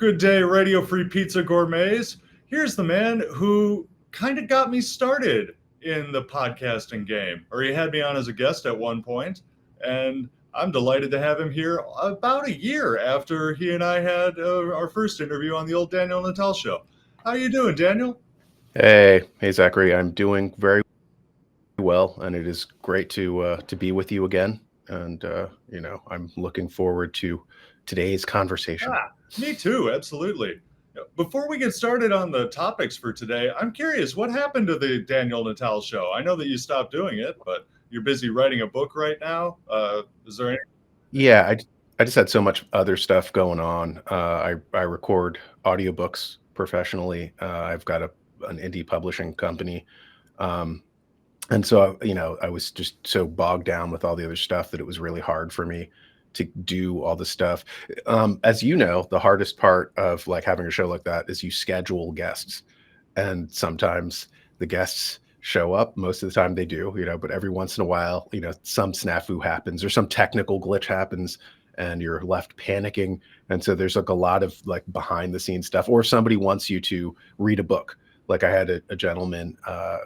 Good day, Radio Free Pizza Gourmets. Here's the man who kind of got me started in the podcasting game, or he had me on as a guest at one point, and I'm delighted to have him here about a year after he and I had our first interview on the old Daniel Natal show. How you doing, Daniel? Hey, Zachary. I'm doing very well, and it is great to be with you again. And I'm looking forward to today's conversation. Me too, absolutely. Before we get started on the topics for today, I'm curious, what happened to the Daniel Natal show? I know that you stopped doing it, but you're busy writing a book right now. Is there any? Yeah, I just had so much other stuff going on. I record audiobooks professionally. I've got an indie publishing company. Um, and so, I was just so bogged down with all the other stuff that it was really hard for me to do all the stuff. As you know, the hardest part of like having a show like that is you schedule guests, and sometimes the guests show up. Most of the time they do, but every once in a while, some snafu happens or some technical glitch happens and you're left panicking. And so there's like a lot of like behind the scenes stuff, or somebody wants you to read a book. Like I had a gentleman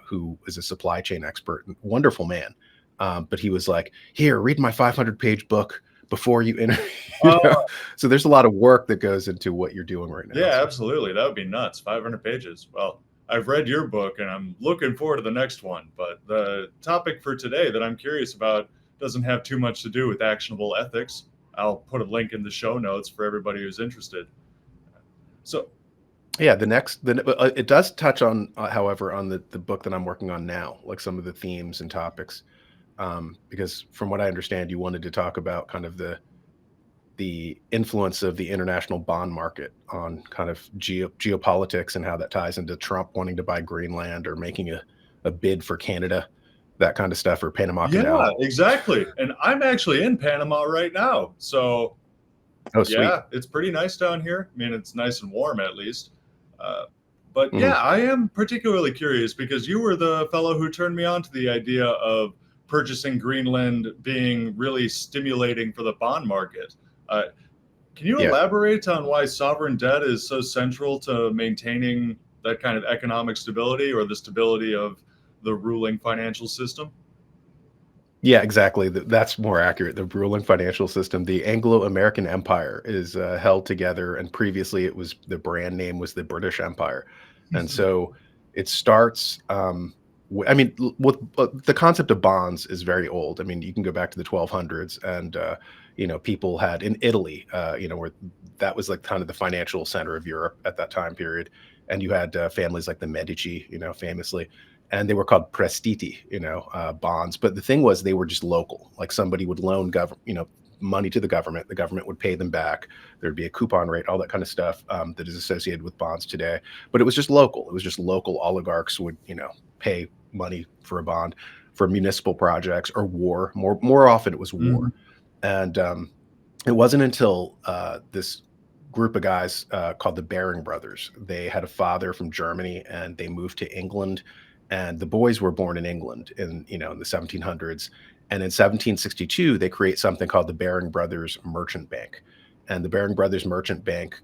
who is a supply chain expert, wonderful man. But he was like, here, read my 500-page book before you interview. So there's a lot of work that goes into what you're doing right now. Yeah, absolutely. That would be nuts. 500 pages. Well, I've read your book and I'm looking forward to the next one. But the topic for today that I'm curious about doesn't have too much to do with actionable ethics. I'll put a link in the show notes for everybody who's interested. So, yeah, it does touch on, however, on the book that I'm working on now, like some of the themes and topics, because from what I understand, you wanted to talk about kind of the influence of the international bond market on kind of geopolitics and how that ties into Trump wanting to buy Greenland or making a bid for Canada, that kind of stuff, or Panama Canal. Yeah, exactly. And I'm actually in Panama right now. So, sweet. Yeah, it's pretty nice down here. I mean, it's nice and warm at least. But yeah, I am particularly curious because you were the fellow who turned me on to the idea of purchasing Greenland being really stimulating for the bond market. Can you elaborate on why sovereign debt is so central to maintaining that kind of economic stability or the stability of the ruling financial system? Yeah, exactly. That's more accurate. The ruling financial system, the Anglo-American Empire, is held together, and previously the brand name was the British Empire, and so it starts. The concept of bonds is very old. I mean, you can go back to the 1200s, and people had in Italy, where that was like kind of the financial center of Europe at that time period, and you had families like the Medici, famously. And they were called prestiti, bonds. But the thing was, they were just local. Like somebody would loan money to the government. The government would pay them back. There'd be a coupon rate, all that kind of stuff that is associated with bonds today. But it was just local. It was just local oligarchs would, pay money for a bond for municipal projects or war. More often, it was war. And it wasn't until this group of guys called the Baring brothers. They had a father from Germany, and they moved to England. And the boys were born in England in the 1700s. And in 1762, they create something called the Baring Brothers Merchant Bank. And the Baring Brothers Merchant Bank,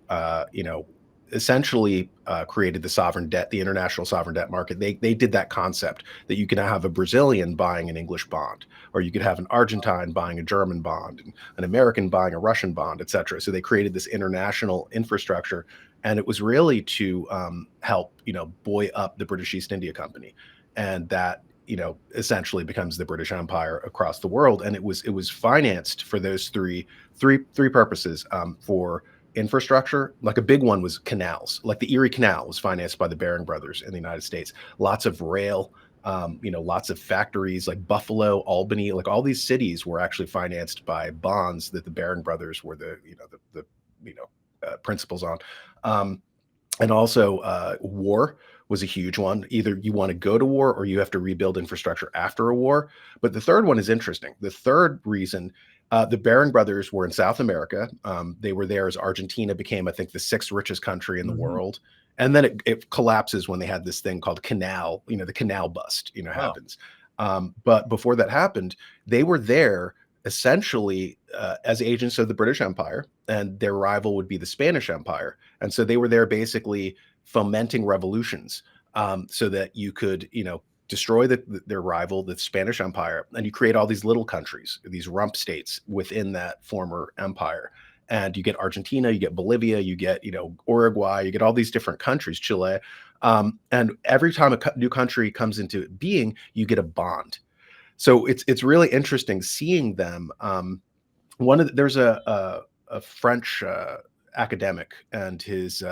essentially created the sovereign debt, the international sovereign debt market. They did that concept that you can have a Brazilian buying an English bond, or you could have an Argentine buying a German bond, and an American buying a Russian bond, et cetera. So they created this international infrastructure. And it was really to help, buoy up the British East India Company. And that, essentially becomes the British Empire across the world. And it was financed for those three purposes, for infrastructure. Like a big one was canals. Like the Erie Canal was financed by the Baring brothers in the United States. Lots of rail, lots of factories like Buffalo, Albany, like all these cities were actually financed by bonds that the Baring brothers were the principals on. And also war was a huge one. Either you want to go to war or you have to rebuild infrastructure after a war. But the third one is interesting. The third reason, the Baring brothers were in South America. They were there as Argentina became, I think, the sixth richest country in the world. And then it collapses when they had this thing called canal, the canal bust, happens. But before that happened, they were there essentially as agents of the British Empire, and their rival would be the Spanish Empire. And so they were there basically fomenting revolutions, so that you could, destroy their rival, the Spanish Empire, and you create all these little countries, these rump states within that former empire. And you get Argentina, you get Bolivia, you get, Uruguay, you get all these different countries, Chile. And every time a new country comes into being, you get a bond. So it's really interesting seeing them. There's a French academic, and his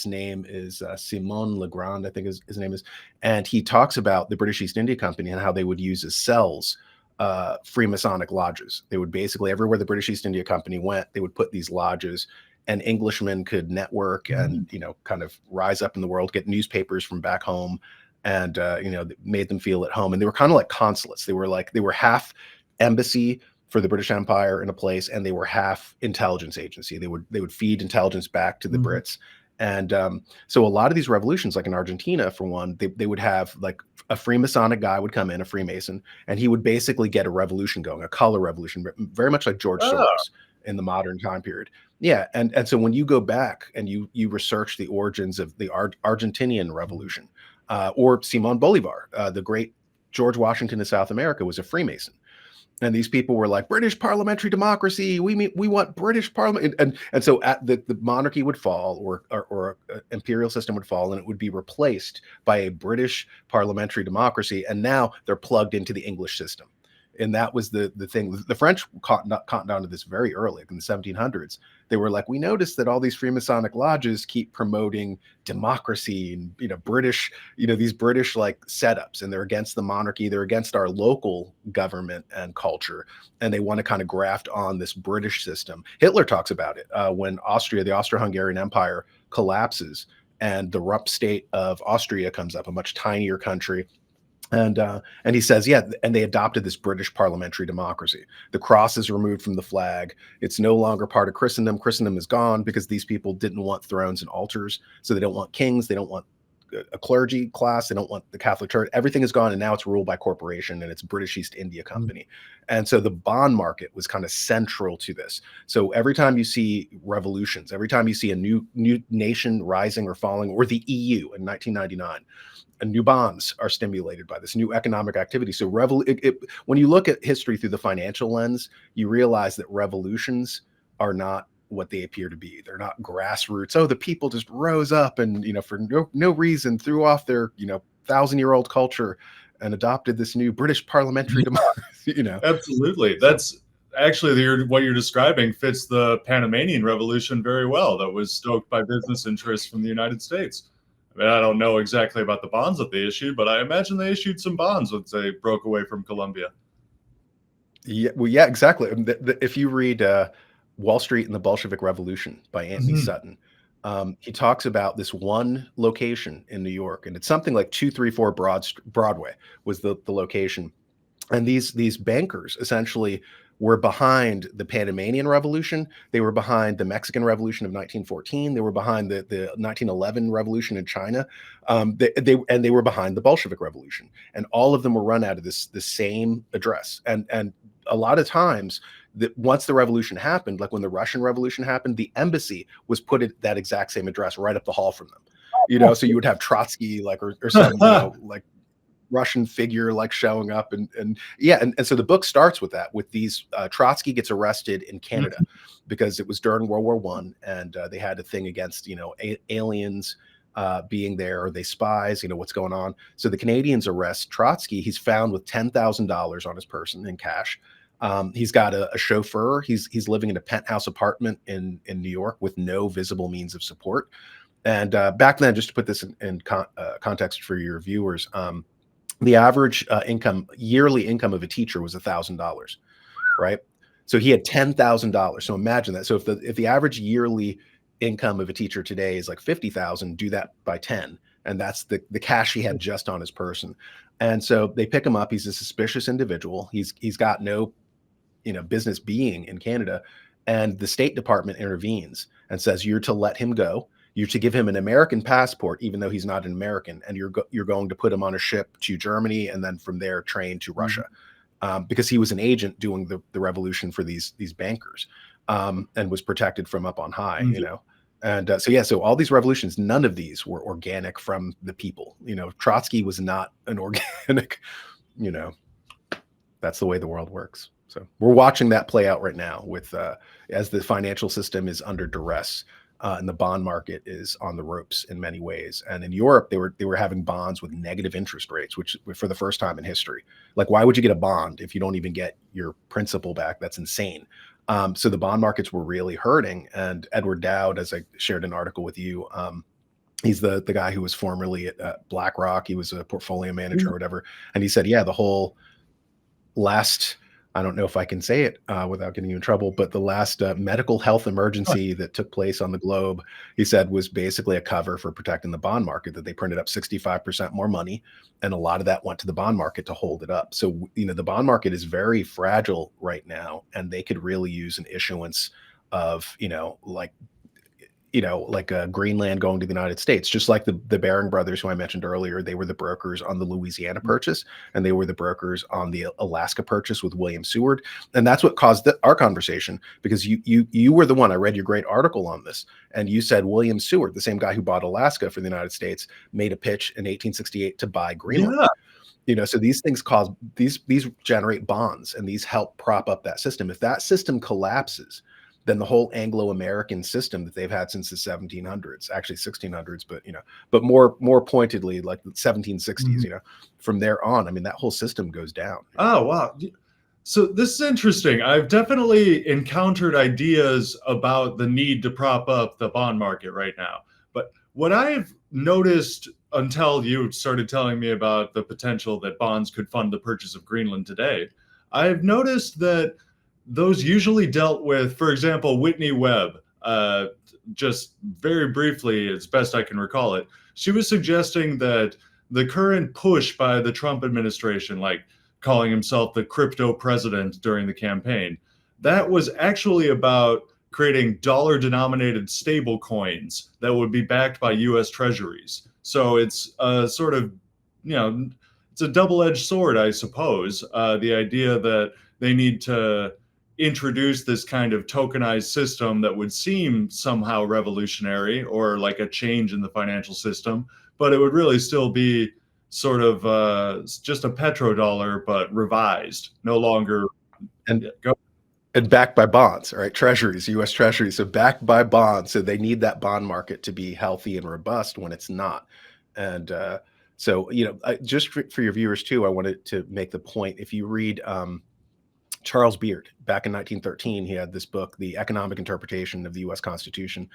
name is Simon Legrand, I think his name is, and he talks about the British East India Company and how they would use as cells Freemasonic lodges. They would basically, everywhere the British East India Company went, they would put these lodges, and Englishmen could network and kind of rise up in the world, get newspapers from back home, and made them feel at home. And they were kind of like consulates. They were half embassy for the British Empire in a place, and they were half intelligence agency. They would feed intelligence back to the Brits. And so a lot of these revolutions, like in Argentina, for one, they would have like a Freemasonic guy would come in, a Freemason, and he would basically get a revolution going, a color revolution, very much like George Soros in the modern time period. Yeah, and so when you go back and you research the origins of the Argentinian Revolution, or Simon Bolivar, the great George Washington of South America, was a Freemason. And these people were like, British parliamentary democracy. We want British parliament, and so the monarchy would fall, or imperial system would fall, and it would be replaced by a British parliamentary democracy. And now they're plugged into the English system. And that was the thing. The French caught on to this very early, like in the 1700s. They were like, we noticed that all these Freemasonic lodges keep promoting democracy and British, these British like setups, and they're against the monarchy. They're against our local government and culture, and they want to kind of graft on this British system. Hitler talks about it when the Austro-Hungarian Empire collapses, and the rump state of Austria comes up, a much tinier country. And he says, yeah, and they adopted this British parliamentary democracy. The cross is removed from the flag. It's no longer part of Christendom. Christendom is gone because these people didn't want thrones and altars. So they don't want kings. They don't want a clergy class. They don't want the Catholic Church. Everything is gone, and now it's ruled by corporation, and it's British East India Company. And so the bond market was kind of central to this. So every time you see revolutions, every time you see a new nation rising or falling, or the EU in 1999, new bonds are stimulated by this new economic activity. So when you look at history through the financial lens, you realize that revolutions are not what they appear to be. They're not grassroots. Oh, the people just rose up and, for no reason threw off their, 1,000-year-old culture and adopted this new British parliamentary democracy, Absolutely. That's actually what you're describing fits the Panamanian Revolution very well. That was stoked by business interests from the United States. I mean, I don't know exactly about the bonds that they issued, but I imagine they issued some bonds once they broke away from Colombia. Yeah, well, yeah, exactly. If you read Wall Street and the Bolshevik Revolution by Anthony Sutton, he talks about this one location in New York, and it's something like 234 Broadway was the location. And these bankers essentially were behind the Panamanian Revolution. They were behind the Mexican Revolution of 1914. They were behind the 1911 revolution in China. They were behind the Bolshevik Revolution. And all of them were run out of the same address. And a lot of times, once the revolution happened, like when the Russian Revolution happened, the embassy was put at that exact same address right up the hall from them. So you would have Trotsky or some like Russian figure like showing up, and so the book starts with that, with these Trotsky gets arrested in Canada because it was during World War I, and they had a thing against aliens being there, or they spies, what's going on. So the Canadians arrest Trotsky. He's found with $10,000 on his person in cash. He's got a chauffeur. He's living in a penthouse apartment in New York with no visible means of support. And back then, just to put this in context for your viewers, the average yearly income of a teacher was $1,000, right? So he had $10,000. So imagine that. So if the average yearly income of a teacher today is like 50,000, do that by 10, and that's the cash he had just on his person. And so they pick him up. He's a suspicious individual. He's got no, business being in Canada, and the State Department intervenes and says, you're to let him go. You're to give him an American passport, even though he's not an American, and you're going to put him on a ship to Germany, and then from there train to Russia. because he was an agent doing the revolution for these bankers, and was protected from up on high, Mhm. you know. And so all these revolutions, none of these were organic from the people. You know, Trotsky was not an organic, you know. That's the way the world works. So we're watching that play out right now with as the financial system is under duress, and the bond market is on the ropes in many ways. And in Europe, they were having bonds with negative interest rates, which for the first time in history. Like, why would you get a bond if you don't even get your principal back? That's insane. So the bond markets were really hurting. And Edward Dowd, as I shared an article with you, he's the guy who was formerly at BlackRock. He was a portfolio manager or whatever. And he said, yeah, the whole last, I don't know if I can say it without getting you in trouble, but the last medical health emergency that took place on the globe, he said, was basically a cover for protecting the bond market, that they printed up 65% more money. And a lot of that went to the bond market to hold it up. So, you know, the bond market is very fragile right now, and they could really use an issuance of, like Greenland going to the United States, just like the Baring brothers, who I mentioned earlier. They were the brokers on the Louisiana purchase, and they were the brokers on the Alaska purchase with William Seward. And that's what caused our conversation, because you were the one. I read your great article on this, and you said William Seward, the same guy who bought Alaska for the United States, made a pitch in 1868 to buy Greenland. Yeah. You know, so these things cause these generate bonds, and these help prop up that system. If that system collapses, then the whole Anglo-American system that they've had since the 1700s, actually 1600s, but more pointedly, like the 1760s, Mhm. From there on, I mean, that whole system goes down. Oh, wow. So this is interesting. I've definitely encountered ideas about the need to prop up the bond market right now. But what I've noticed, until you started telling me about the potential that bonds could fund the purchase of Greenland today, I've noticed that those usually dealt with, for example, Whitney Webb. Just very briefly, as best I can recall it, she was suggesting that the current push by the Trump administration, like calling himself the crypto president during the campaign, that was actually about creating dollar denominated stable coins that would be backed by US treasuries. So it's a sort of, it's a double edged sword, I suppose. The idea that they need to introduce this kind of tokenized system that would seem somehow revolutionary or like a change in the financial system, but it would really still be sort of just a petrodollar, but revised, no longer. And Yeah, go. and backed by bonds, right? Treasuries, U.S. Treasuries, so backed by bonds. So they need that bond market to be healthy and robust when it's not. And just for your viewers too, I wanted to make the point. If you read Charles Beard, back in 1913, he had this book, The Economic Interpretation of the U.S. Constitution,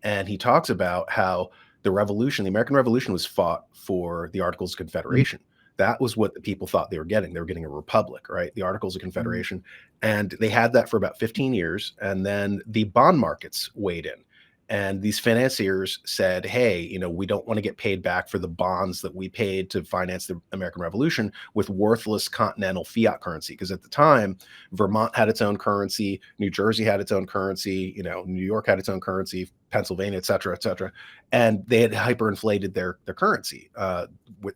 and he talks about how the American Revolution, was fought for the Articles of Confederation. That was what the people thought they were getting. They were getting a republic, right? The Articles of Confederation. And they had that for about 15 years. And then the bond markets weighed in. And these financiers said, hey, we don't want to get paid back for the bonds that we paid to finance the American Revolution with worthless continental fiat currency. Because at the time, Vermont had its own currency, New Jersey had its own currency, New York had its own currency, Pennsylvania, et cetera, and they had hyperinflated their currency, so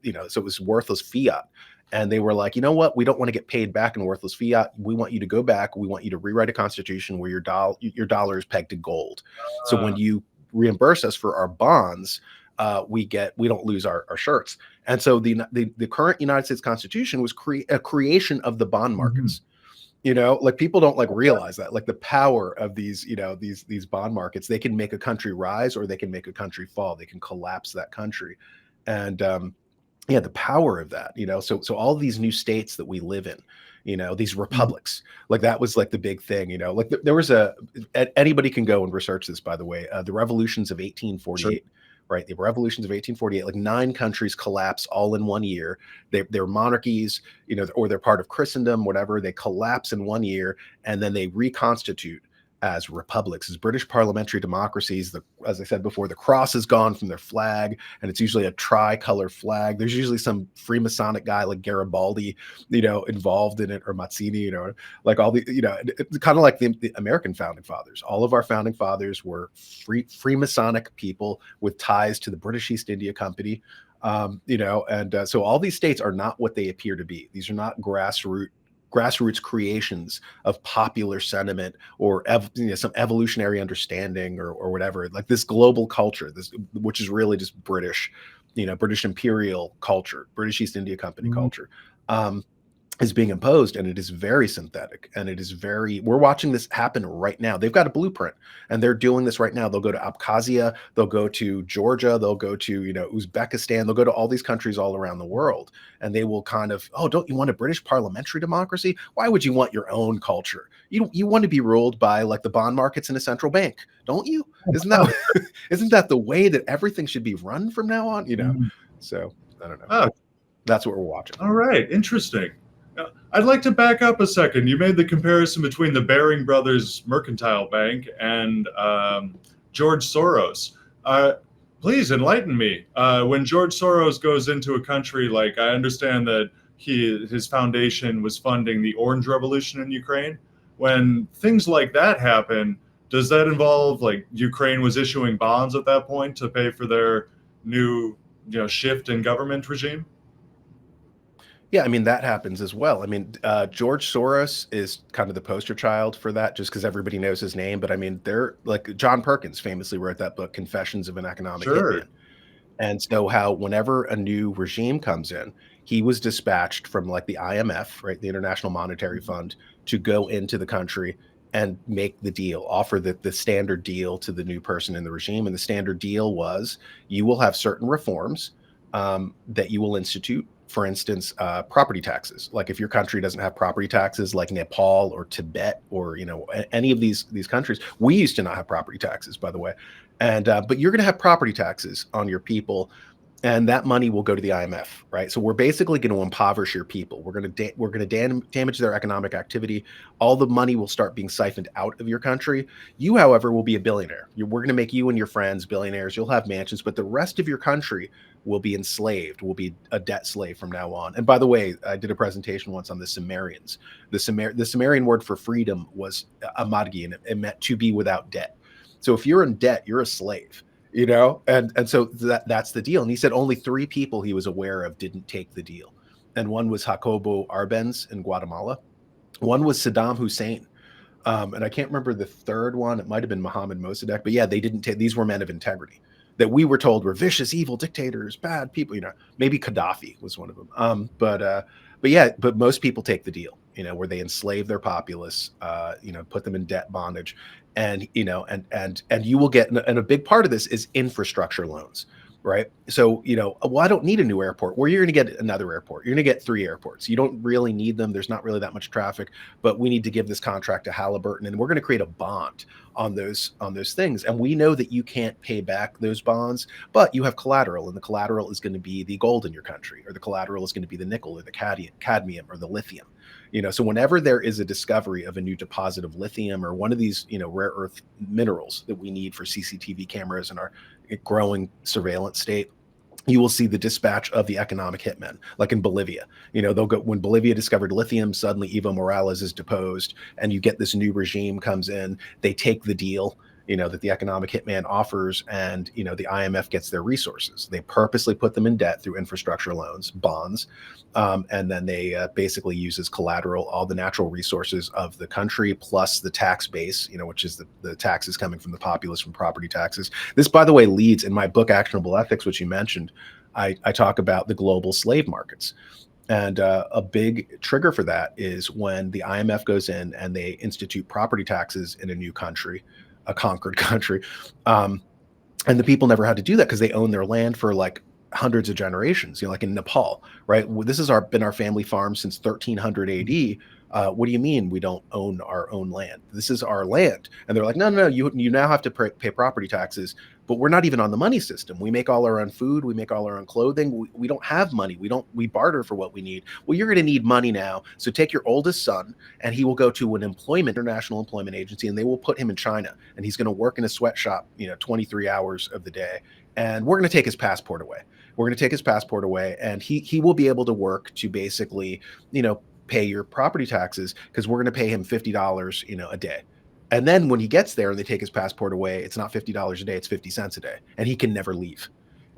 it was worthless fiat. And they were like, you know what? We don't want to get paid back in worthless fiat. We want you to go back. We want you to rewrite a constitution where your dollar is pegged to gold. So when you reimburse us for our bonds, we don't lose our shirts. And so the current United States Constitution was a creation of the bond markets. Like, people don't realize that, like, the power of these, these bond markets. They can make a country rise, or they can make a country fall. They can collapse that country. And the power of that, so all these new states that we live in, these republics, like, that was like the big thing, like there was anybody can go and research this, by the way, the revolutions of 1848. Sure. Right. The revolutions of 1848, like 9 countries collapse all in 1 year. They're monarchies, or they're part of Christendom, whatever. They collapse in 1 year, and then they reconstitute as republics, as British parliamentary democracies. As I said before, the cross is gone from their flag, and it's usually a tricolor flag. There's usually some Freemasonic guy like Garibaldi, involved in it, or Mazzini, like all the, it's kind of like the American founding fathers. All of our founding fathers were Freemasonic people with ties to the British East India Company. So all these states are not what they appear to be. These are not grassroots grassroots creations of popular sentiment or some evolutionary understanding or whatever, like this global culture, this which is really just British, British imperial culture, British East India Company Mhm. culture. Um, is being imposed, and it is very synthetic, and it is very we're watching this happen right now. They've got a blueprint, and they're doing this right now. They'll go to Abkhazia, they'll go to Georgia, they'll go to Uzbekistan, they'll go to all these countries all around the world, and they will kind of, oh, don't you want a British parliamentary democracy? Why would you want your own culture? You want to be ruled by like the bond markets in a central bank, don't you? Isn't that isn't that the way that everything should be run from now on? Mhm. So I don't know. Oh, That's what we're watching. all right, interesting. I'd like to back up a second. You made the comparison between the Baring Brothers Mercantile Bank and George Soros. Uh, Please enlighten me. When George Soros goes into a country, like I understand that his foundation was funding the Orange Revolution in Ukraine. When things like that happen, does that involve like Ukraine was issuing bonds at that point to pay for their new, shift in government regime? Yeah, I mean, that happens as well. I mean, George Soros is kind of the poster child for that just because everybody knows his name. But I mean, they're like John Perkins famously wrote that book, Confessions of an Economic Sure. Hitman. And so, how whenever a new regime comes in, he was dispatched from like the IMF, right, the International Monetary Fund, to go into the country and make the deal, offer the standard deal to the new person in the regime. And the standard deal was you will have certain reforms that you will institute. For instance, property taxes. Like if your country doesn't have property taxes, like Nepal or Tibet or any of these countries, we used to not have property taxes, by the way, and but you're going to have property taxes on your people, and that money will go to the IMF, right? So we're basically going to impoverish your people. We're going to damage their economic activity. All the money will start being siphoned out of your country. You, however, will be a billionaire. We're going to make you and your friends billionaires. You'll have mansions, but the rest of your country will be enslaved. Will be a debt slave from now on. And by the way, I did a presentation once on the Sumerians. The Sumerian word for freedom was amadgi, and it meant to be without debt. So if you're in debt, you're a slave, and so that's the deal. And he said only 3 people he was aware of didn't take the deal, and one was Jacobo Arbenz in Guatemala, one was Saddam Hussein, and I can't remember the third one. It might have been Mohammed Mossadegh, but yeah, they didn't take. These were men of integrity that we were told were vicious, evil dictators, bad people. Maybe Gaddafi was one of them. But yeah, but most people take the deal. Where they enslave their populace, put them in debt bondage, and and you will get. And a big part of this is infrastructure loans, right? So well, I don't need a new airport. Well, you're going to get another airport. You're going to get 3 airports. You don't really need them. There's not really that much traffic, but we need to give this contract to Halliburton, and we're going to create a bond on those things. And we know that you can't pay back those bonds, but you have collateral, and the collateral is going to be the gold in your country, or the collateral is going to be the nickel or the cadmium or the lithium. So whenever there is a discovery of a new deposit of lithium or one of these, rare earth minerals that we need for CCTV cameras in our growing surveillance state, you will see the dispatch of the economic hitmen, like in Bolivia. They'll go when Bolivia discovered lithium, suddenly Evo Morales is deposed, and you get this new regime comes in. They take the deal, that the economic hitman offers, and the IMF gets their resources. They purposely put them in debt through infrastructure loans, bonds, and then they basically use as collateral all the natural resources of the country plus the tax base, which is the taxes coming from the populace from property taxes. This, by the way, leads in my book Actionable Ethics, which you mentioned. I talk about the global slave markets. And a big trigger for that is when the IMF goes in and they institute property taxes in a new country, a conquered country. And the people never had to do that because they own their land for like hundreds of generations, like in Nepal, right? This has been our family farm since 1300 AD. What do you mean we don't own our own land? This is our land. And they're like, no, you now have to pay property taxes, but we're not even on the money system. We make all our own food. We make all our own clothing. We don't have money. We barter for what we need. Well, you're going to need money now. So take your oldest son and he will go to an international employment agency, and they will put him in China, and he's going to work in a sweatshop, 23 hours of the day. And we're going to take his passport away. And he will be able to work to basically, pay your property taxes, because we're going to pay him $50, a day. And then when he gets there and they take his passport away, it's not $50 a day, it's 50 cents a day. And he can never leave.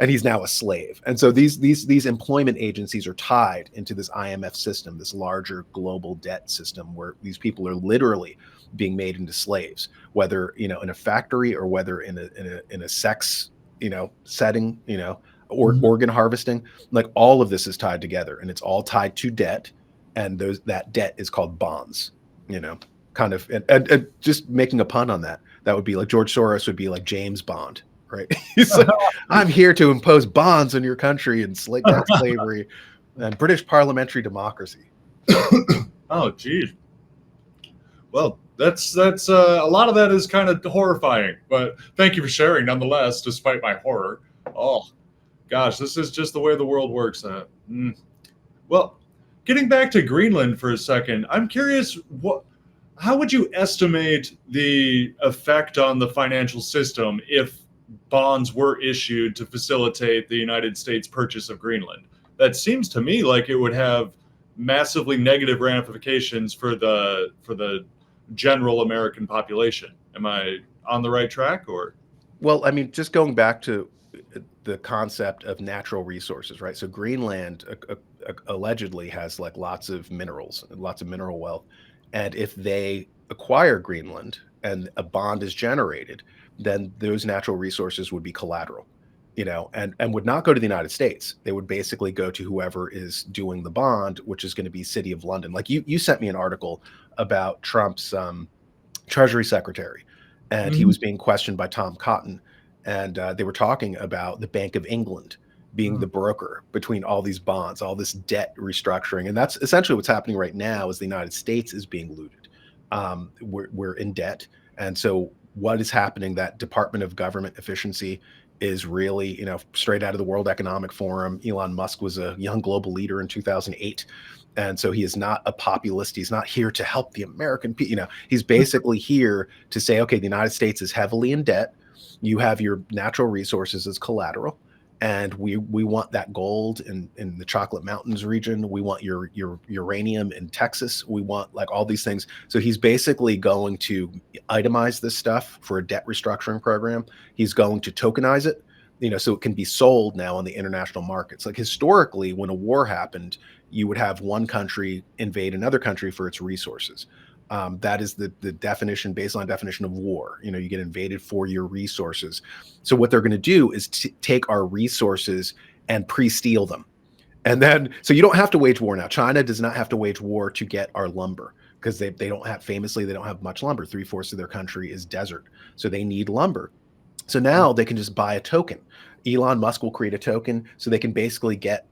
and he's now a slave. And so these employment agencies are tied into this IMF system, this larger global debt system, where these people are literally being made into slaves, whether in a factory or whether in a sex setting, or organ harvesting. Like, all of this is tied together, and it's all tied to debt, and that debt is called bonds. Kind of, and just making a pun on that would be like George Soros would be like James Bond. Right. He's like, I'm here to impose bonds on your country and tax slavery and British parliamentary democracy. Oh, geez. Well, that's a lot of that is kind of horrifying, but thank you for sharing nonetheless, despite my horror. Oh, gosh, this is just the way the world works. Well, getting back to Greenland for a second, I'm curious, how would you estimate the effect on the financial system if bonds were issued to facilitate the United States purchase of Greenland? That seems to me like it would have massively negative ramifications for the general American population. Am I on the right track, or? Well, I mean, just going back to the concept of natural resources, right? So Greenland allegedly has like lots of minerals, lots of mineral wealth. And if they acquire Greenland and a bond is generated, then those natural resources would be collateral, and would not go to the United States. They would basically go to whoever is doing the bond, which is going to be City of London. Like, you sent me an article about Trump's Treasury Secretary, and he was being questioned by Tom Cotton, and they were talking about the Bank of England being the broker between all these bonds, all this debt restructuring. And that's essentially what's happening right now, is the United States is being looted. We're in debt. And so what is happening, that Department of Government Efficiency is really, straight out of the World Economic Forum. Elon Musk was a young global leader in 2008. And so he is not a populist. He's not here to help the American people. He's basically here to say, okay, the United States is heavily in debt. You have your natural resources as collateral. And we want that gold in the Chocolate Mountains region. We want your uranium in Texas. We want like all these things. So he's basically going to itemize this stuff for a debt restructuring program. He's going to tokenize it, so it can be sold now on the international markets. Like, historically, when a war happened, you would have one country invade another country for its resources. That is the baseline definition of war. You get invaded for your resources. So what they're going to do is take our resources and pre-steal them. And then, so you don't have to wage war now. China does not have to wage war to get our lumber, because they don't have much lumber. 3/4 of their country is desert. So they need lumber. So now they can just buy a token. Elon Musk will create a token so they can basically get,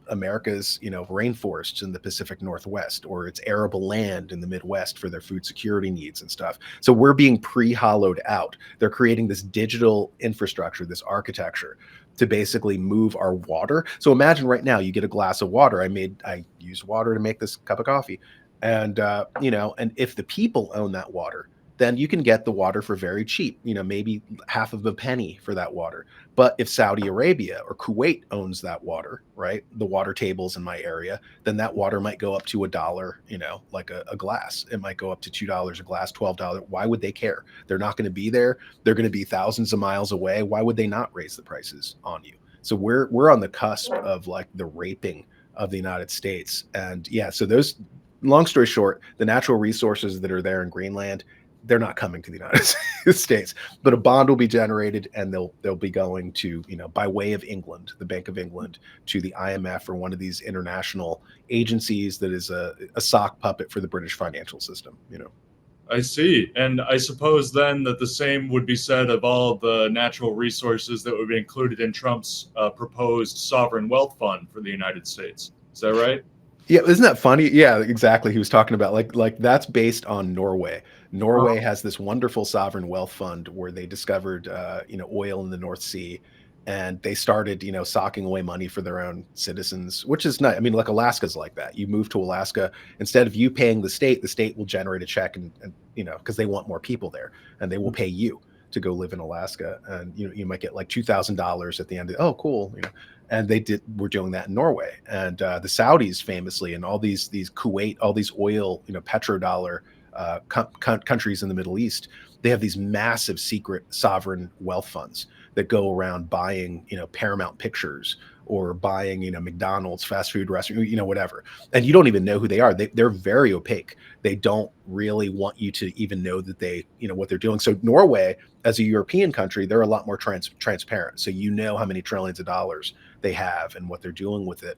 America's, rainforests in the Pacific Northwest, or its arable land in the Midwest for their food security needs and stuff. So we're being pre-hollowed out. They're creating this digital infrastructure, this architecture, to basically move our water. So imagine right now you get a glass of water. I used water to make this cup of coffee. And, and if the people own that water, then you can get the water for very cheap, maybe half of a penny for that water. But if Saudi Arabia or Kuwait owns that water, right, the water tables in my area, then that water might go up to $1, like a glass. It might go up to $2 a glass, $12. Why would they care? They're not going to be there. They're going to be thousands of miles away. Why would they not raise the prices on you? So we're on the cusp of like the raping of the United States. And yeah, so those, long story short, the natural resources that are there in Greenland, they're not coming to the United States, but a bond will be generated, and they'll be going to, by way of England, the Bank of England, to the IMF, or one of these international agencies that is a sock puppet for the British financial system. I see. And I suppose then that the same would be said of all the natural resources that would be included in Trump's proposed sovereign wealth fund for the United States. Is that right? Yeah, isn't that funny? Yeah, exactly. He was talking about like that's based on Norway. Norway has this wonderful sovereign wealth fund where they discovered oil in the North Sea, and they started socking away money for their own citizens, which is nice. I mean, like Alaska's like that. You move to Alaska, instead of you paying the state will generate a check, and because they want more people there, and they will pay you to go live in Alaska, and you might get like $2,000 at the end. Oh, cool, And were doing that in Norway, and the Saudis famously, and all these Kuwait, all these oil, petrodollar countries in the Middle East, they have these massive secret sovereign wealth funds that go around buying, Paramount Pictures or buying, McDonald's, fast food restaurant, whatever. And you don't even know who they are. They're very opaque. They don't really want you to even know that they, what they're doing. So Norway, as a European country, they're a lot more transparent. So how many trillions of dollars they have and what they're doing with it.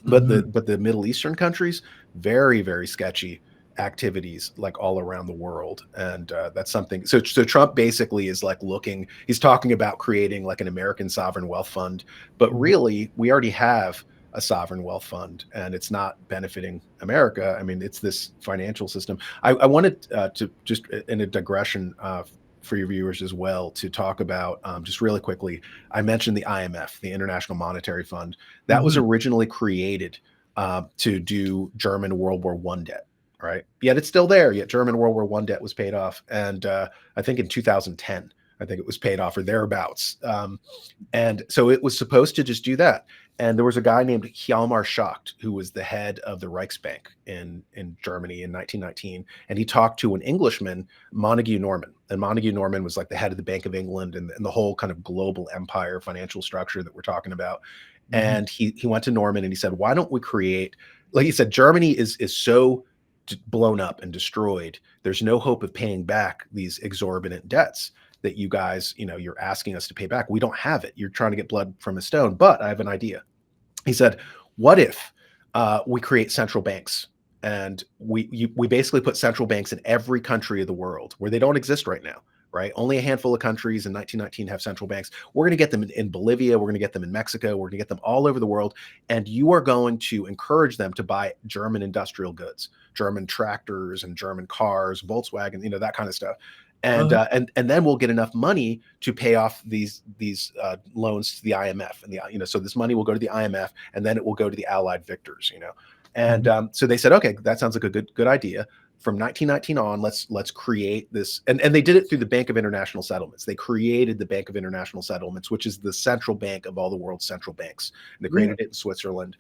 But the Middle Eastern countries, very, very sketchy activities, like all around the world. And that's something. So Trump basically is like he's talking about creating like an American sovereign wealth fund, but really we already have a sovereign wealth fund and it's not benefiting America. I mean, it's this financial system. I wanted to just in a digression for your viewers as well to talk about just really quickly. I mentioned the IMF, the International Monetary Fund, that was originally created to do German World War I debt, right? Yet it's still there. Yet German World War I debt was paid off, and I think in 2010, I think it was paid off or thereabouts. And so it was supposed to just do that. And there was a guy named Hjalmar Schacht, who was the head of the Reichsbank in Germany in 1919. And he talked to an Englishman, Montague Norman. And Montague Norman was like the head of the Bank of England and the whole kind of global empire financial structure that we're talking about. And he went to Norman and he said, why don't we create, like he said, Germany is so blown up and destroyed. There's no hope of paying back these exorbitant debts that you guys, you're asking us to pay back. We don't have it. You're trying to get blood from a stone, but I have an idea. He said, what if we create central banks and we basically put central banks in every country of the world where they don't exist right now, right? Only a handful of countries in 1919 have central banks. We're going to get them in Bolivia. We're going to get them in Mexico. We're going to get them all over the world. And you are going to encourage them to buy German industrial goods, German tractors and German cars, Volkswagen, that kind of stuff. And then we'll get enough money to pay off these loans to the IMF, and so this money will go to the IMF, and then it will go to the Allied victors, And so they said, okay, that sounds like a good idea. From 1919 on, let's create this, and they did it through the Bank of International Settlements. They created the Bank of International Settlements, which is the central bank of all the world's central banks. And they created it in Switzerland.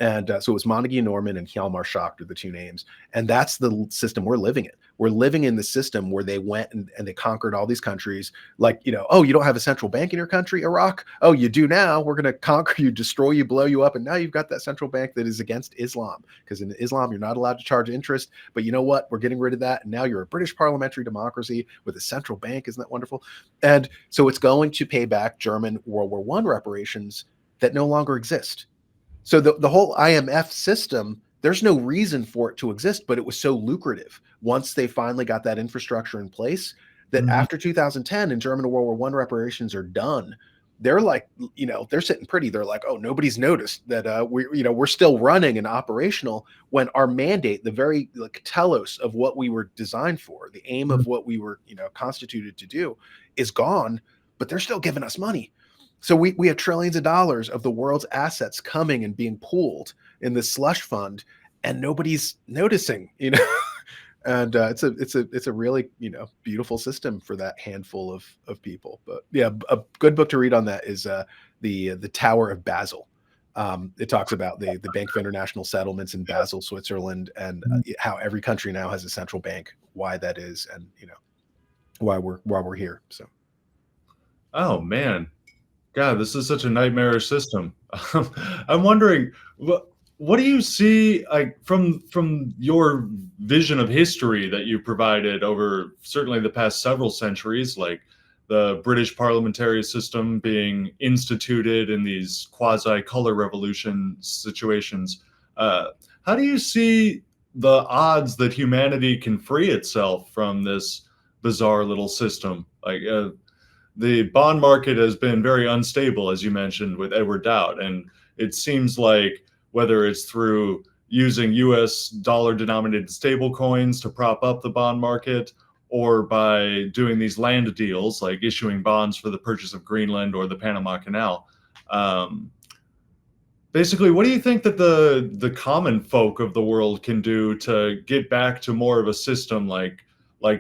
And so it was Montague Norman and Hjalmar Schacht are the two names. And that's the system we're living in. We're living in the system where they went and they conquered all these countries. Like, oh, you don't have a central bank in your country, Iraq? Oh, you do now. We're going to conquer you, destroy you, blow you up. And now you've got that central bank that is against Islam. Because in Islam, you're not allowed to charge interest. But you know what? We're getting rid of that. And now you're a British parliamentary democracy with a central bank. Isn't that wonderful? And so it's going to pay back German World War I reparations that no longer exist. So the whole IMF system, there's no reason for it to exist, but it was so lucrative once they finally got that infrastructure in place that after 2010 and German World War I reparations are done, they're like, they're sitting pretty. They're like, oh, nobody's noticed that we're still running and operational when our mandate, the very telos of what we were designed for, the aim of what we were, constituted to do is gone, but they're still giving us money. So we have trillions of dollars of the world's assets coming and being pooled in this slush fund, and nobody's noticing, And it's a really beautiful system for that handful of people. But yeah, a good book to read on that is the Tower of Basel. It talks about the Bank of International Settlements in Basel, Switzerland, and how every country now has a central bank. Why that is, and why we're here. So, oh man. God, this is such a nightmarish system. I'm wondering, what do you see from your vision of history that you provided over certainly the past several centuries, like the British parliamentary system being instituted in these quasi-color revolution situations? How do you see the odds that humanity can free itself from this bizarre little system? The bond market has been very unstable, as you mentioned, with Edward Dowd. And it seems like whether it's through using US dollar denominated stable coins to prop up the bond market, or by doing these land deals, like issuing bonds for the purchase of Greenland or the Panama Canal. Basically, what do you think that the common folk of the world can do to get back to more of a system like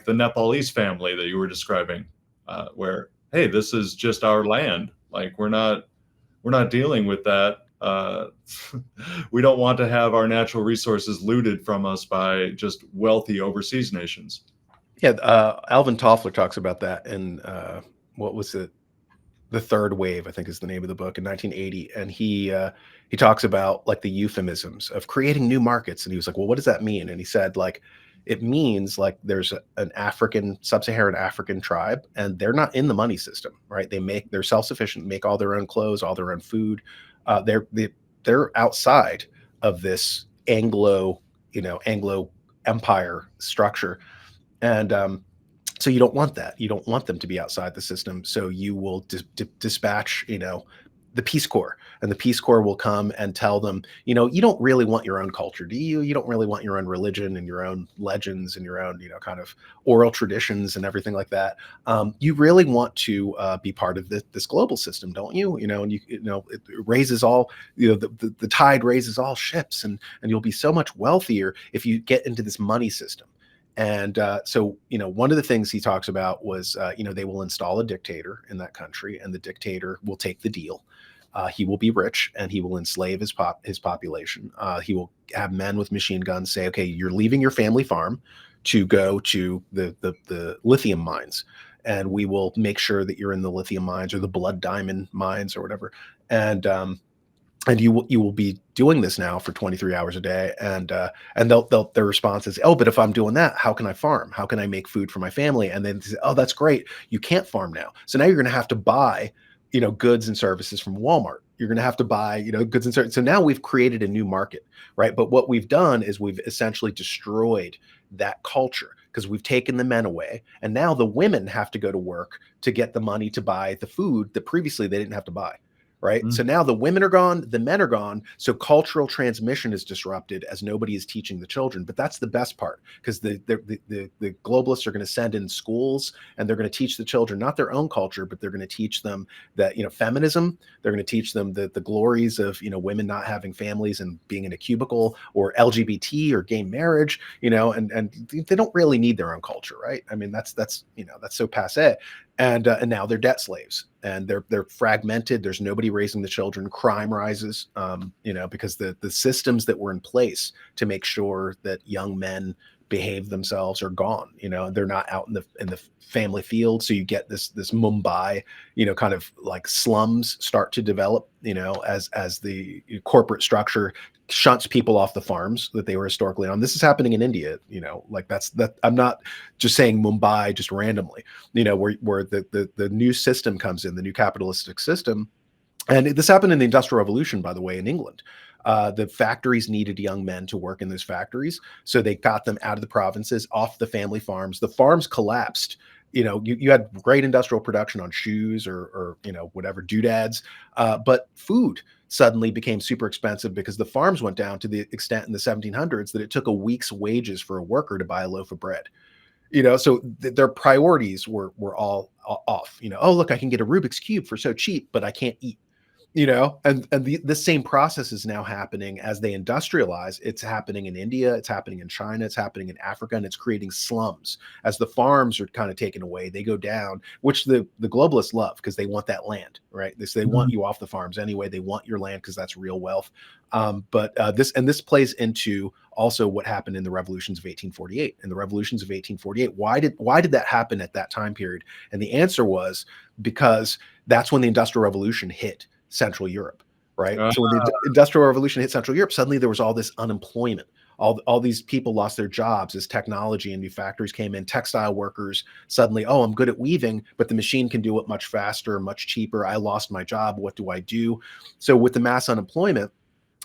the Nepalese family that you were describing, where, hey, this is just our land. Like we're not dealing with that. We don't want to have our natural resources looted from us by just wealthy overseas nations. Yeah, Alvin Toffler talks about that in what was it? The Third Wave, I think is the name of the book, in 1980, and he talks about like the euphemisms of creating new markets, and he was like, well, what does that mean? And he said like it means like there's an African, sub-Saharan African tribe, and they're not in the money system, right? They're self-sufficient, make all their own clothes, all their own food. They're outside of this Anglo empire structure, and so you don't want that. You don't want them to be outside the system. So you will dispatch, the Peace Corps, and the Peace Corps will come and tell them, you don't really want your own culture, do you? You don't really want your own religion and your own legends and your own, kind of oral traditions and everything like that. You really want to be part of this global system, don't you? And it raises all, the tide raises all ships, and you'll be so much wealthier if you get into this money system. And so, one of the things he talks about was, they will install a dictator in that country, and the dictator will take the deal. He will be rich, and he will enslave his population. He will have men with machine guns say, okay, you're leaving your family farm to go to the lithium mines, and we will make sure that you're in the lithium mines or the blood diamond mines or whatever. And you will be doing this now for 23 hours a day. And their response is, oh, but if I'm doing that, how can I farm? How can I make food for my family? And then, oh, that's great. You can't farm now. So now you're going to have to buy, goods and services from Walmart. You're going to have to buy, goods and services. So now we've created a new market, right? But what we've done is we've essentially destroyed that culture, because we've taken the men away, and now the women have to go to work to get the money to buy the food that previously they didn't have to buy. Right. So now the women are gone, the men are gone. So cultural transmission is disrupted as nobody is teaching the children. But that's the best part, because the globalists are going to send in schools, and they're going to teach the children not their own culture, but they're going to teach them that, feminism. They're going to teach them the glories of, women not having families and being in a cubicle, or LGBT or gay marriage, and they don't really need their own culture. Right. I mean, that's so passé. And now they're debt slaves, and they're fragmented. There's nobody raising the children. Crime rises, because the systems that were in place to make sure that young men behave themselves are gone. They're not out in the family field. So you get this Mumbai, kind of like slums start to develop, as the corporate structure shunts people off the farms that they were historically on. This is happening in India, like that. I'm not just saying Mumbai just randomly, where the new system comes in, the new capitalistic system. And this happened in the Industrial Revolution, by the way, in England. The factories needed young men to work in those factories. So they got them out of the provinces, off the family farms. The farms collapsed. You had great industrial production on shoes or whatever, doodads, but food suddenly became super expensive because the farms went down to the extent in the 1700s that it took a week's wages for a worker to buy a loaf of bread. So their priorities were all off. Oh, look, I can get a Rubik's Cube for so cheap, but I can't eat. And the same process is now happening as they industrialize. It's happening in India, it's happening in China, it's happening in Africa, and it's creating slums. As the farms are kind of taken away, they go down, which the globalists love, because they want that land, right? They want you off the farms anyway. They want your land because that's real wealth. But this plays into also what happened in the revolutions of 1848. In the revolutions of 1848, why did that happen at that time period? And the answer was because that's when the Industrial Revolution hit Central Europe, right? So when the Industrial Revolution hit Central Europe, suddenly there was all this unemployment. All these people lost their jobs as technology and new factories came in. Textile workers suddenly, oh, I'm good at weaving, but the machine can do it much faster, much cheaper. I lost my job. What do I do? So with the mass unemployment,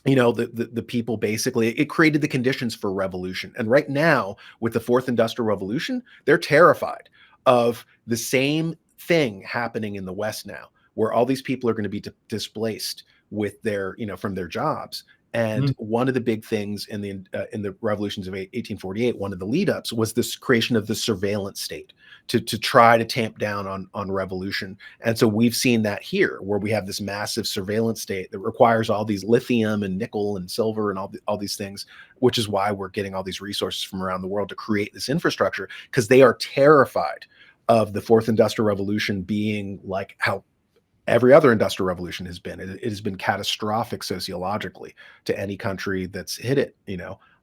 the people basically, it created the conditions for revolution. And right now, with the Fourth Industrial Revolution, they're terrified of the same thing happening in the West now, where all these people are going to be displaced with their, from their jobs. And one of the big things in the revolutions of 1848, one of the lead ups was this creation of the surveillance state to try to tamp down on revolution. And so we've seen that here, where we have this massive surveillance state that requires all these lithium and nickel and silver and all these things, which is why we're getting all these resources from around the world to create this infrastructure, because they are terrified of the Fourth Industrial Revolution being like how every other industrial revolution has been. It has been catastrophic sociologically to any country that's hit it,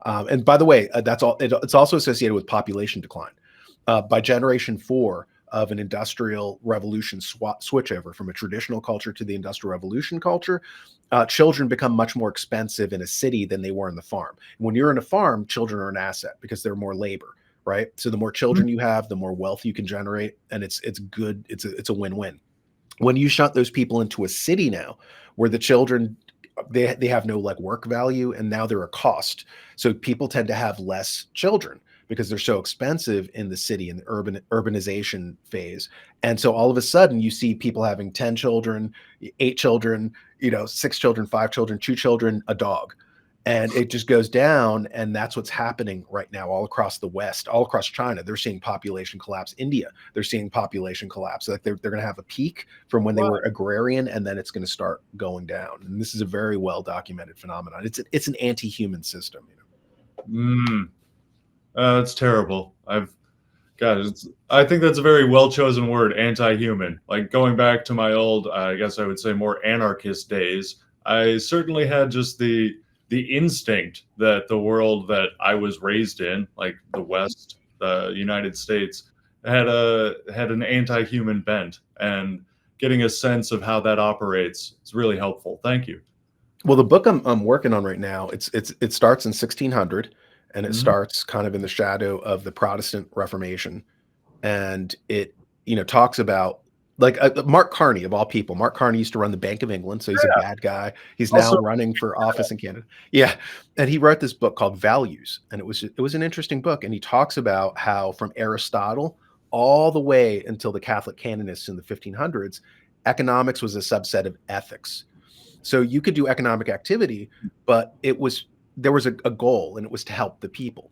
And by the way, that's all. It's also associated with population decline. By generation 4, of an industrial revolution switchover from a traditional culture to the industrial revolution culture, children become much more expensive in a city than they were in the farm. When you're in a farm, children are an asset because they're more labor, right? So the more children you have, the more wealth you can generate, and it's good. It's a win-win. When you shunt those people into a city now, where the children they have no like work value, and now they're a cost. So people tend to have less children because they're so expensive in the city in the urbanization phase. And so all of a sudden you see people having 10 children, 8 children, 6 children, 5 children, 2 children, a dog. And it just goes down. And that's what's happening right now all across the West, all across China. They're seeing population collapse. India, they're seeing population collapse. Like they're going to have a peak from when they were agrarian, and then it's going to start going down. And this is a very well documented phenomenon. It's an anti-human system. It's terrible. I think that's a very well chosen word, anti-human. Like going back to my old, I guess I would say more anarchist days, I certainly had just the instinct that the world that I was raised in, like the West, the United States, had an anti-human bent, and getting a sense of how that operates is really helpful. Thank you. Well, the book I'm working on right now, it starts in 1600, and it starts kind of in the shadow of the Protestant Reformation, and it talks about like Mark Carney of all people. Mark Carney used to run the Bank of England, so he's a bad guy. He's now running for office in Canada. Yeah, and he wrote this book called Values, and it was an interesting book, and he talks about how from Aristotle all the way until the Catholic canonists in the 1500s, economics was a subset of ethics. So you could do economic activity, but there was a goal, and it was to help the people.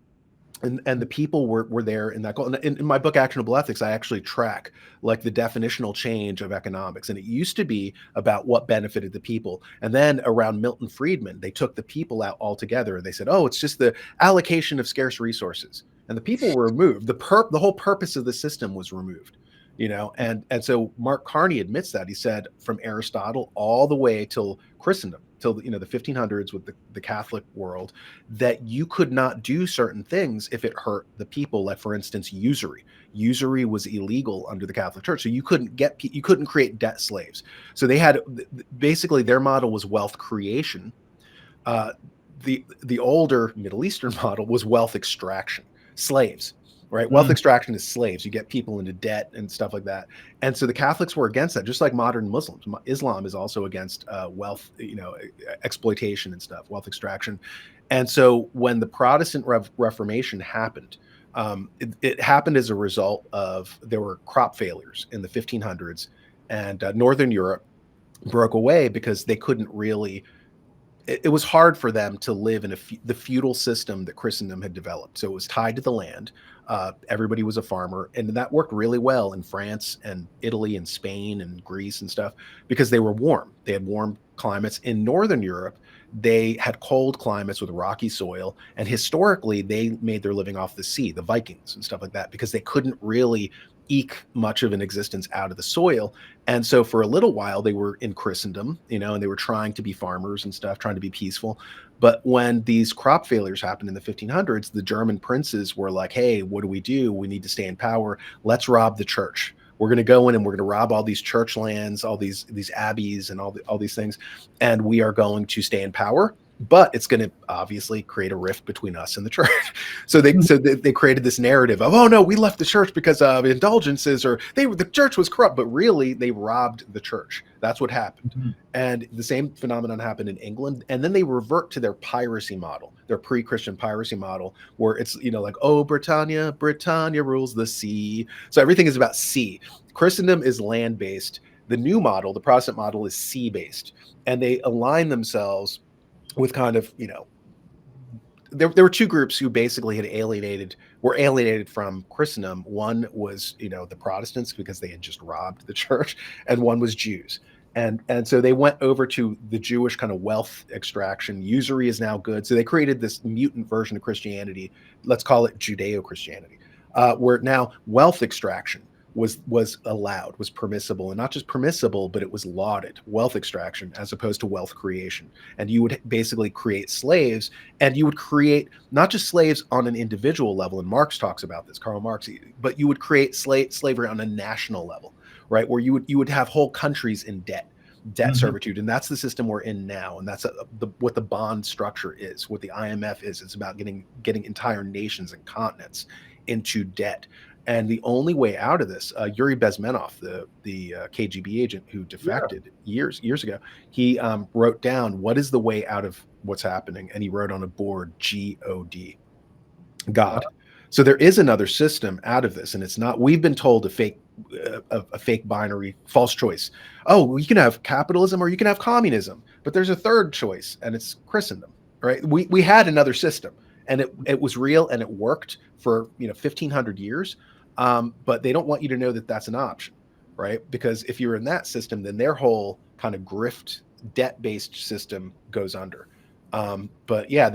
And the people were there in that goal. And in my book, Actionable Ethics, I actually track like the definitional change of economics. And it used to be about what benefited the people. And then around Milton Friedman, they took the people out altogether. They said, oh, it's just the allocation of scarce resources. And the people were removed. The whole purpose of the system was removed. And so Mark Carney admits that. He said from Aristotle all the way till Christendom, till the 1500s with the Catholic world, that you could not do certain things if it hurt the people. Like for instance, usury. Usury was illegal under the Catholic Church, so you couldn't create debt slaves. So they had basically their model was wealth creation. The older Middle Eastern model was wealth extraction, slaves. Right. Wealth extraction is slaves. You get people into debt and stuff like that. And so the Catholics were against that, just like modern Muslims. Islam is also against wealth, exploitation and stuff, wealth extraction. And so when the Protestant Reformation happened, it happened as a result of there were crop failures in the 1500s, and Northern Europe broke away because they couldn't really. It was hard for them to live in the feudal system that Christendom had developed. So it was tied to the land. Everybody was a farmer, and that worked really well in France and Italy and Spain and Greece and stuff because they were warm. They had warm climates. In Northern Europe, they had cold climates with rocky soil, and historically they made their living off the sea, the Vikings and stuff like that, because they couldn't really eke much of an existence out of the soil. And so for a little while they were in Christendom, and they were trying to be farmers and stuff, trying to be peaceful. But when these crop failures happened in the 1500s, the German princes were like, hey, what do? We need to stay in power. Let's rob the church. We're going to go in and we're going to rob all these church lands, all these abbeys and all these things. And we are going to stay in power. But it's going to obviously create a rift between us and the church. So they created this narrative of, oh no, we left the church because of indulgences, or the church was corrupt, but really they robbed the church. That's what happened. Mm-hmm. And the same phenomenon happened in England. And then they revert to their piracy model, their pre-Christian piracy model, where it's, like, oh, Britannia rules the sea. So everything is about sea. Christendom is land-based. The new model, the Protestant model, is sea-based. And they align themselves with kind of, there were two groups who basically were alienated from Christendom. One was, the Protestants, because they had just robbed the church, and one was Jews. And so they went over to the Jewish kind of wealth extraction. Usury is now good. So they created this mutant version of Christianity. Let's call it Judeo-Christianity, where now wealth extraction was allowed, was permissible, and not just permissible, but it was lauded, wealth extraction as opposed to wealth creation. And you would basically create slaves, and you would create not just slaves on an individual level, and Marx talks about this, Karl Marx, but you would create slavery on a national level, right? Where you would have whole countries in debt servitude, and that's the system we're in now, and that's what the bond structure is, what the IMF is. It's about getting entire nations and continents into debt. And the only way out of this, Yuri Bezmenov, the KGB agent who defected years ago, he wrote down what is the way out of what's happening, and he wrote on a board God, God. So there is another system out of this, and it's not. We've been told a fake binary, false choice. Oh, you can have capitalism or you can have communism, but there's a third choice, and it's Christendom, right? We had another system, and it was real and it worked for 1,500 years. But they don't want you to know that that's an option, right? Because if you're in that system, then their whole kind of grift debt-based system goes under. But yeah,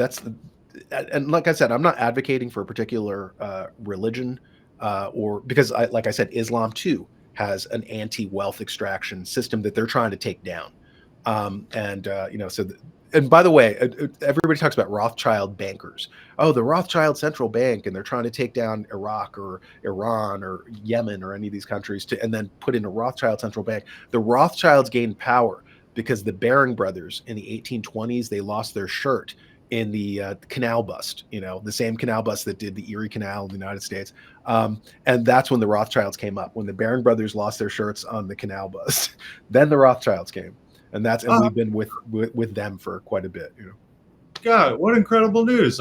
and like I said, I'm not advocating for a particular religion, or because like I said, Islam too has an anti-wealth extraction system that they're trying to take down. And by the way, everybody talks about Rothschild bankers. Oh, the Rothschild central bank, and they're trying to take down Iraq or Iran or Yemen or any of these countries and then put in a Rothschild central bank. The Rothschilds gained power because the Baring brothers in the 1820s, they lost their shirt in the canal bust, the same canal bust that did the Erie Canal in the United States. And that's when the Rothschilds came up, when the Baring brothers lost their shirts on the canal bust. Then the Rothschilds came. And we've been with them for quite a bit, God, what incredible news!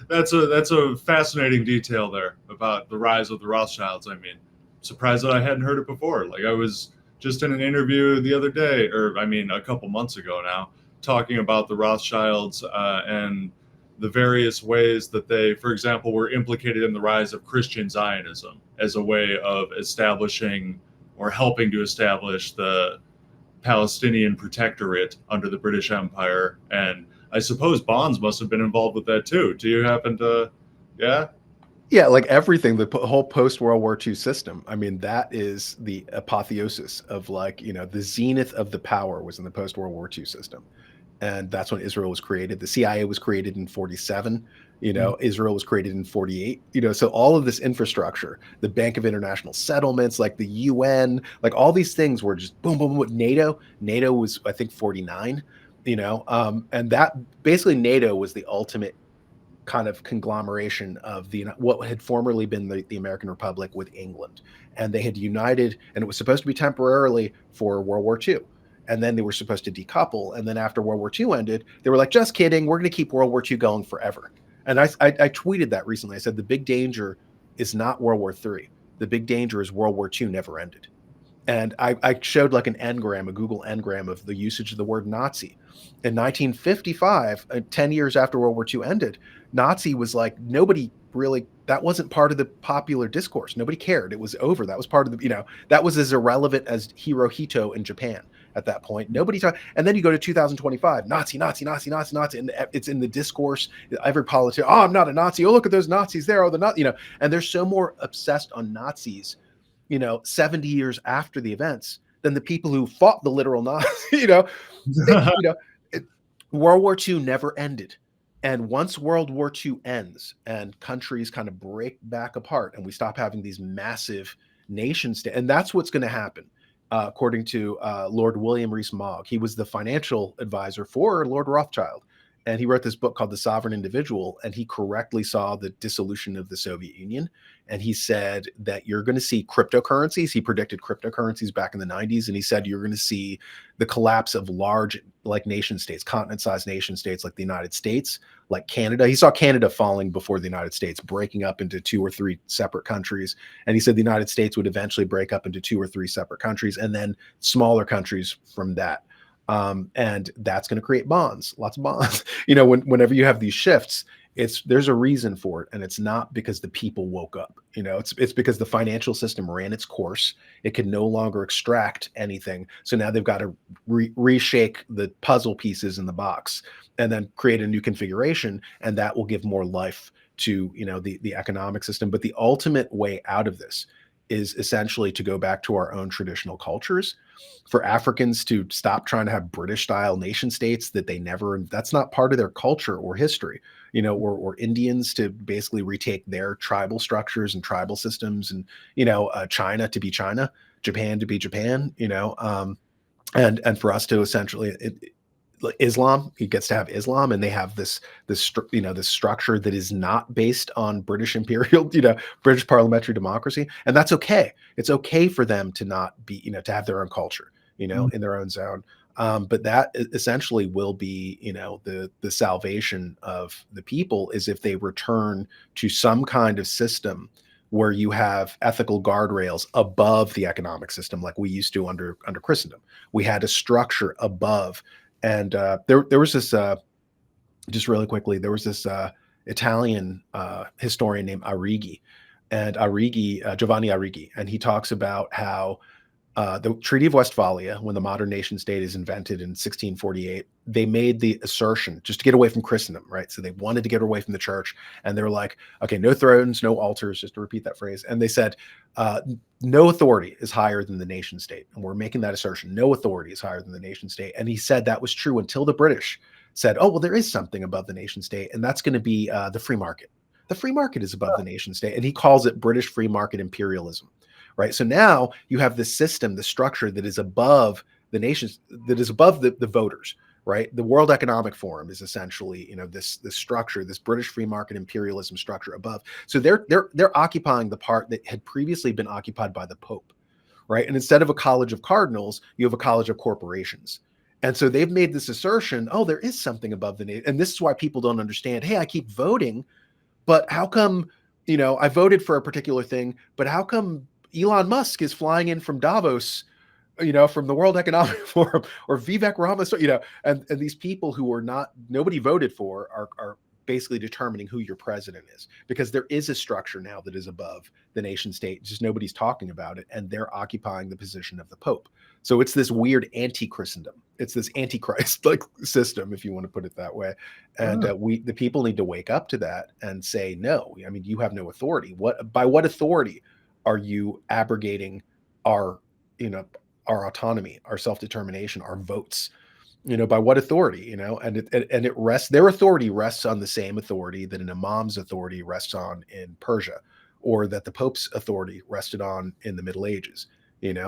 That's a fascinating detail there about the rise of the Rothschilds. I mean, surprised that I hadn't heard it before. Like, I was just in an interview the other day, or I mean, a couple months ago now, talking about the Rothschilds and the various ways that they, for example, were implicated in the rise of Christian Zionism as a way of establishing or helping to establish the Palestinian protectorate under the British Empire. And I suppose bonds must have been involved with that too. Do you happen to, Yeah, like everything, the whole post-World War II system. I mean, that is the apotheosis of the zenith of the power was in the post-World War II system. And that's when Israel was created. The CIA was created in 47. Israel was created in 48. So all of this infrastructure, the Bank of International Settlements, like the UN, like all these things were just boom, boom, boom. NATO was, I think, 49. And that basically NATO was the ultimate kind of conglomeration of what had formerly been the American Republic with England, and they had united, and it was supposed to be temporarily for World War II. And then they were supposed to decouple. And then after World War II ended, they were like, just kidding. We're going to keep World War II going forever. And I tweeted that recently. I said, the big danger is not World War III. The big danger is World War II never ended. And I showed like an engram, a Google engram of the usage of the word Nazi. In 1955, 10 years after World War II ended, Nazi was like, nobody really, that wasn't part of the popular discourse. Nobody cared. It was over. That was part of the, that was as irrelevant as Hirohito in Japan. At that point, nobody talked. And then you go to 2025, Nazi, Nazi, Nazi, Nazi, Nazi, and it's in the discourse. Every politician, oh, I'm not a Nazi. Oh, look at those Nazis there. Oh, the Nazi, and they're so more obsessed on Nazis, 70 years after the events than the people who fought the literal Nazi. World War II never ended. And once World War II ends and countries kind of break back apart and we stop having these massive nation states, and that's what's going to happen. According to Lord William Rees-Mogg. He was the financial advisor for Lord Rothschild. And he wrote this book called The Sovereign Individual. And he correctly saw the dissolution of the Soviet Union. And he said that you're going to see cryptocurrencies. He predicted cryptocurrencies back in the 90s. And he said you're going to see the collapse of large nation states, continent-sized nation states like the United States, like Canada. He saw Canada falling before the United States, breaking up into 2 or 3 separate countries. And he said the United States would eventually break up into 2 or 3 separate countries and then smaller countries from that. And that's going to create bonds, lots of bonds. Whenever you have these shifts, there's a reason for it, and it's not because the people woke up. It's because the financial system ran its course. It could no longer extract anything, so now they've got to reshake the puzzle pieces in the box and then create a new configuration, and that will give more life to the economic system. But the ultimate way out of this is essentially to go back to our own traditional cultures, for Africans to stop trying to have British style nation states that they never, that's not part of their culture or history, or Indians to basically retake their tribal structures and tribal systems, and, China to be China, Japan to be Japan, and for us to essentially, Islam, he gets to have Islam, and they have this structure that is not based on British imperial, British parliamentary democracy, and that's okay. It's okay for them to not be, to have their own culture, in their own zone. But that essentially will be, the salvation of the people, is if they return to some kind of system where you have ethical guardrails above the economic system, like we used to under Christendom. We had a structure above. And there was this, just really quickly, there was this Italian historian named Arrighi, and Giovanni Arrighi, and he talks about how the Treaty of Westphalia, when the modern nation state is invented in 1648, they made the assertion just to get away from Christendom, right? So they wanted to get away from the church, and they were like, okay, no thrones, no altars, just to repeat that phrase. And they said, no authority is higher than the nation state. And we're making that assertion. No authority is higher than the nation state. And he said that was true until the British said, oh, well, there is something above the nation state, and that's going to be the free market. The free market is above the nation state. And he calls it British free market imperialism. Right. So now you have this system, the structure that is above the nations, that is above the voters. Right. The World Economic Forum is essentially, this structure, this British free market imperialism structure above. So they're occupying the part that had previously been occupied by the Pope. Right. And instead of a college of cardinals, you have a college of corporations. And so they've made this assertion, oh, there is something above the nation. And this is why people don't understand. Hey, I keep voting, but how come, I voted for a particular thing, but how come Elon Musk is flying in from Davos, from the World Economic Forum, or Vivek Ramaswamy, and these people who are nobody voted for are basically determining who your president is, because there is a structure now that is above the nation state. Just nobody's talking about it, and they're occupying the position of the Pope. So it's this weird anti-Christendom. It's this antichrist-like system, if you want to put it that way. And the people need to wake up to that and say, no, I mean, you have no authority. By what authority are you abrogating our autonomy, our self-determination, our votes? By what authority? And it rests. Their authority rests on the same authority that an imam's authority rests on in Persia, or that the Pope's authority rested on in the Middle Ages.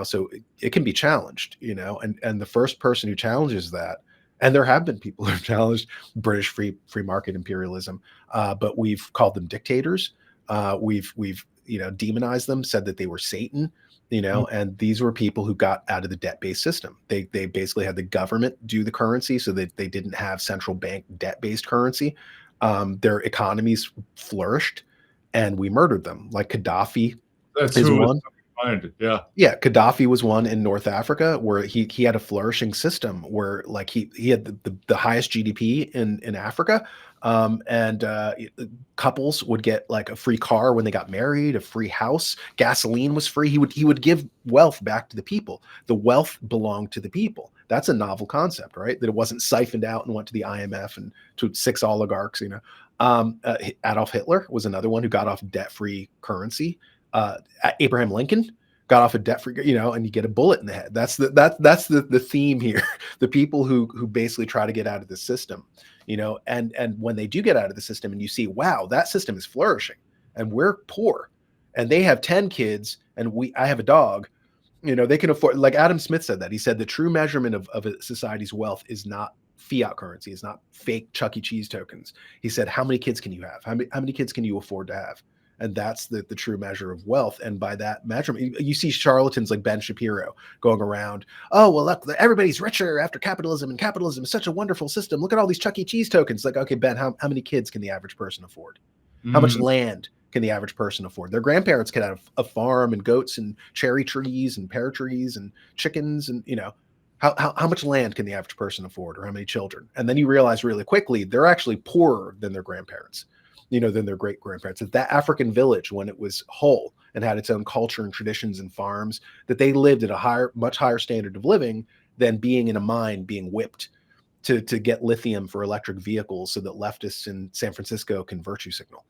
So it can be challenged. And the first person who challenges that, and there have been people who have challenged British free market imperialism, but we've called them dictators. We've demonized them, said that they were Satan, and these were people who got out of the debt-based system. They basically had the government do the currency, so that they didn't have central bank debt-based currency. Their economies flourished, and we murdered them. Like Gaddafi That's is who one. Yeah, Gaddafi was one in North Africa, where he had a flourishing system where, like, he had the highest GDP in Africa, and couples would get like a free car when they got married, a free house, gasoline was free. He would give wealth back to the people. The wealth belonged to the people. That's a novel concept, right? That it wasn't siphoned out and went to the IMF and to 6 oligarchs. Adolf Hitler was another one who got off debt-free currency. Abraham Lincoln got off a debt-free, and you get a bullet in the head. That's the theme here. The people who basically try to get out of the system, and when they do get out of the system, and you see, wow, that system is flourishing, and we're poor, and they have 10 kids, and I have a dog. They can afford. Like Adam Smith said that. He said the true measurement of a society's wealth is not fiat currency, it's not fake Chuck E. Cheese tokens. He said, how many kids can you have? How many kids can you afford to have? And that's the true measure of wealth. And by that measurement, you see charlatans like Ben Shapiro going around, oh, well, look, everybody's richer after capitalism, and capitalism is such a wonderful system. Look at all these Chuck E. Cheese tokens. Like, okay, Ben, how many kids can the average person afford? How much land can the average person afford? Their grandparents could have a farm and goats and cherry trees and pear trees and chickens. And, how much land can the average person afford, or how many children? And then you realize really quickly, they're actually poorer than their grandparents. Than their great grandparents. That African village, when it was whole and had its own culture and traditions and farms, that they lived at a much higher standard of living than being in a mine, being whipped to get lithium for electric vehicles, so that leftists in San Francisco can virtue signal.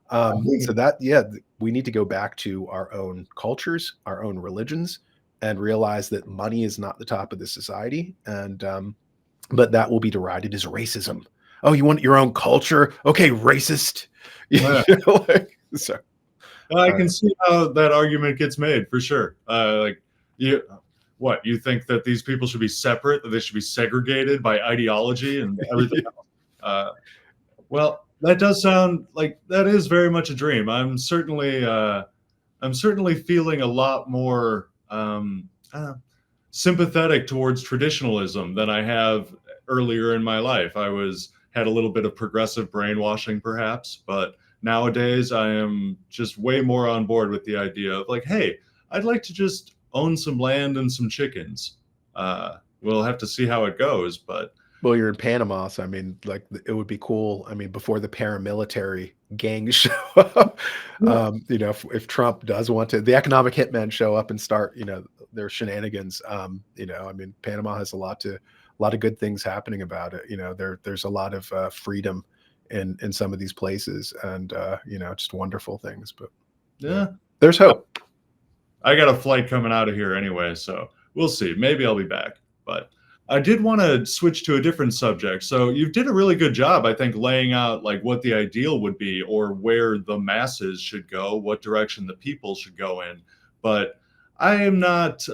I think So that, yeah, we need to go back to our own cultures, our own religions, and realize that money is not the top of the society, and but that will be derided as racism. Oh, you want your own culture? Okay, racist. yeah, You know, like, so I uh, can see how that argument gets made for sure. Like you, what you think that these people should be separate, that they should be segregated by ideology and everything else. Uh, well, that does sound like that is very much a dream. I'm certainly feeling a lot more sympathetic towards traditionalism than I have earlier in my life. I was had a little bit of progressive brainwashing, perhaps, but nowadays I am just way more on board with the idea of like, hey, I'd like to just own some land and some chickens. We'll have to see how it goes, but well, you're in Panama, so I mean, like, it would be cool. I mean, before the paramilitary gangs show up, you know, if Trump does want to, the economic hitmen show up and start, you know, their shenanigans. You know, I mean, Panama has a lot of good things happening about it. You know, there's a lot of freedom in some of these places, and you know, just wonderful things. But yeah, yeah, there's hope. I got a flight coming out of here anyway, so we'll see. Maybe I'll be back. But I did want to switch to a different subject. So you did a really good job, I think, laying out like what the ideal would be or where the masses should go, what direction the people should go in. But I am not.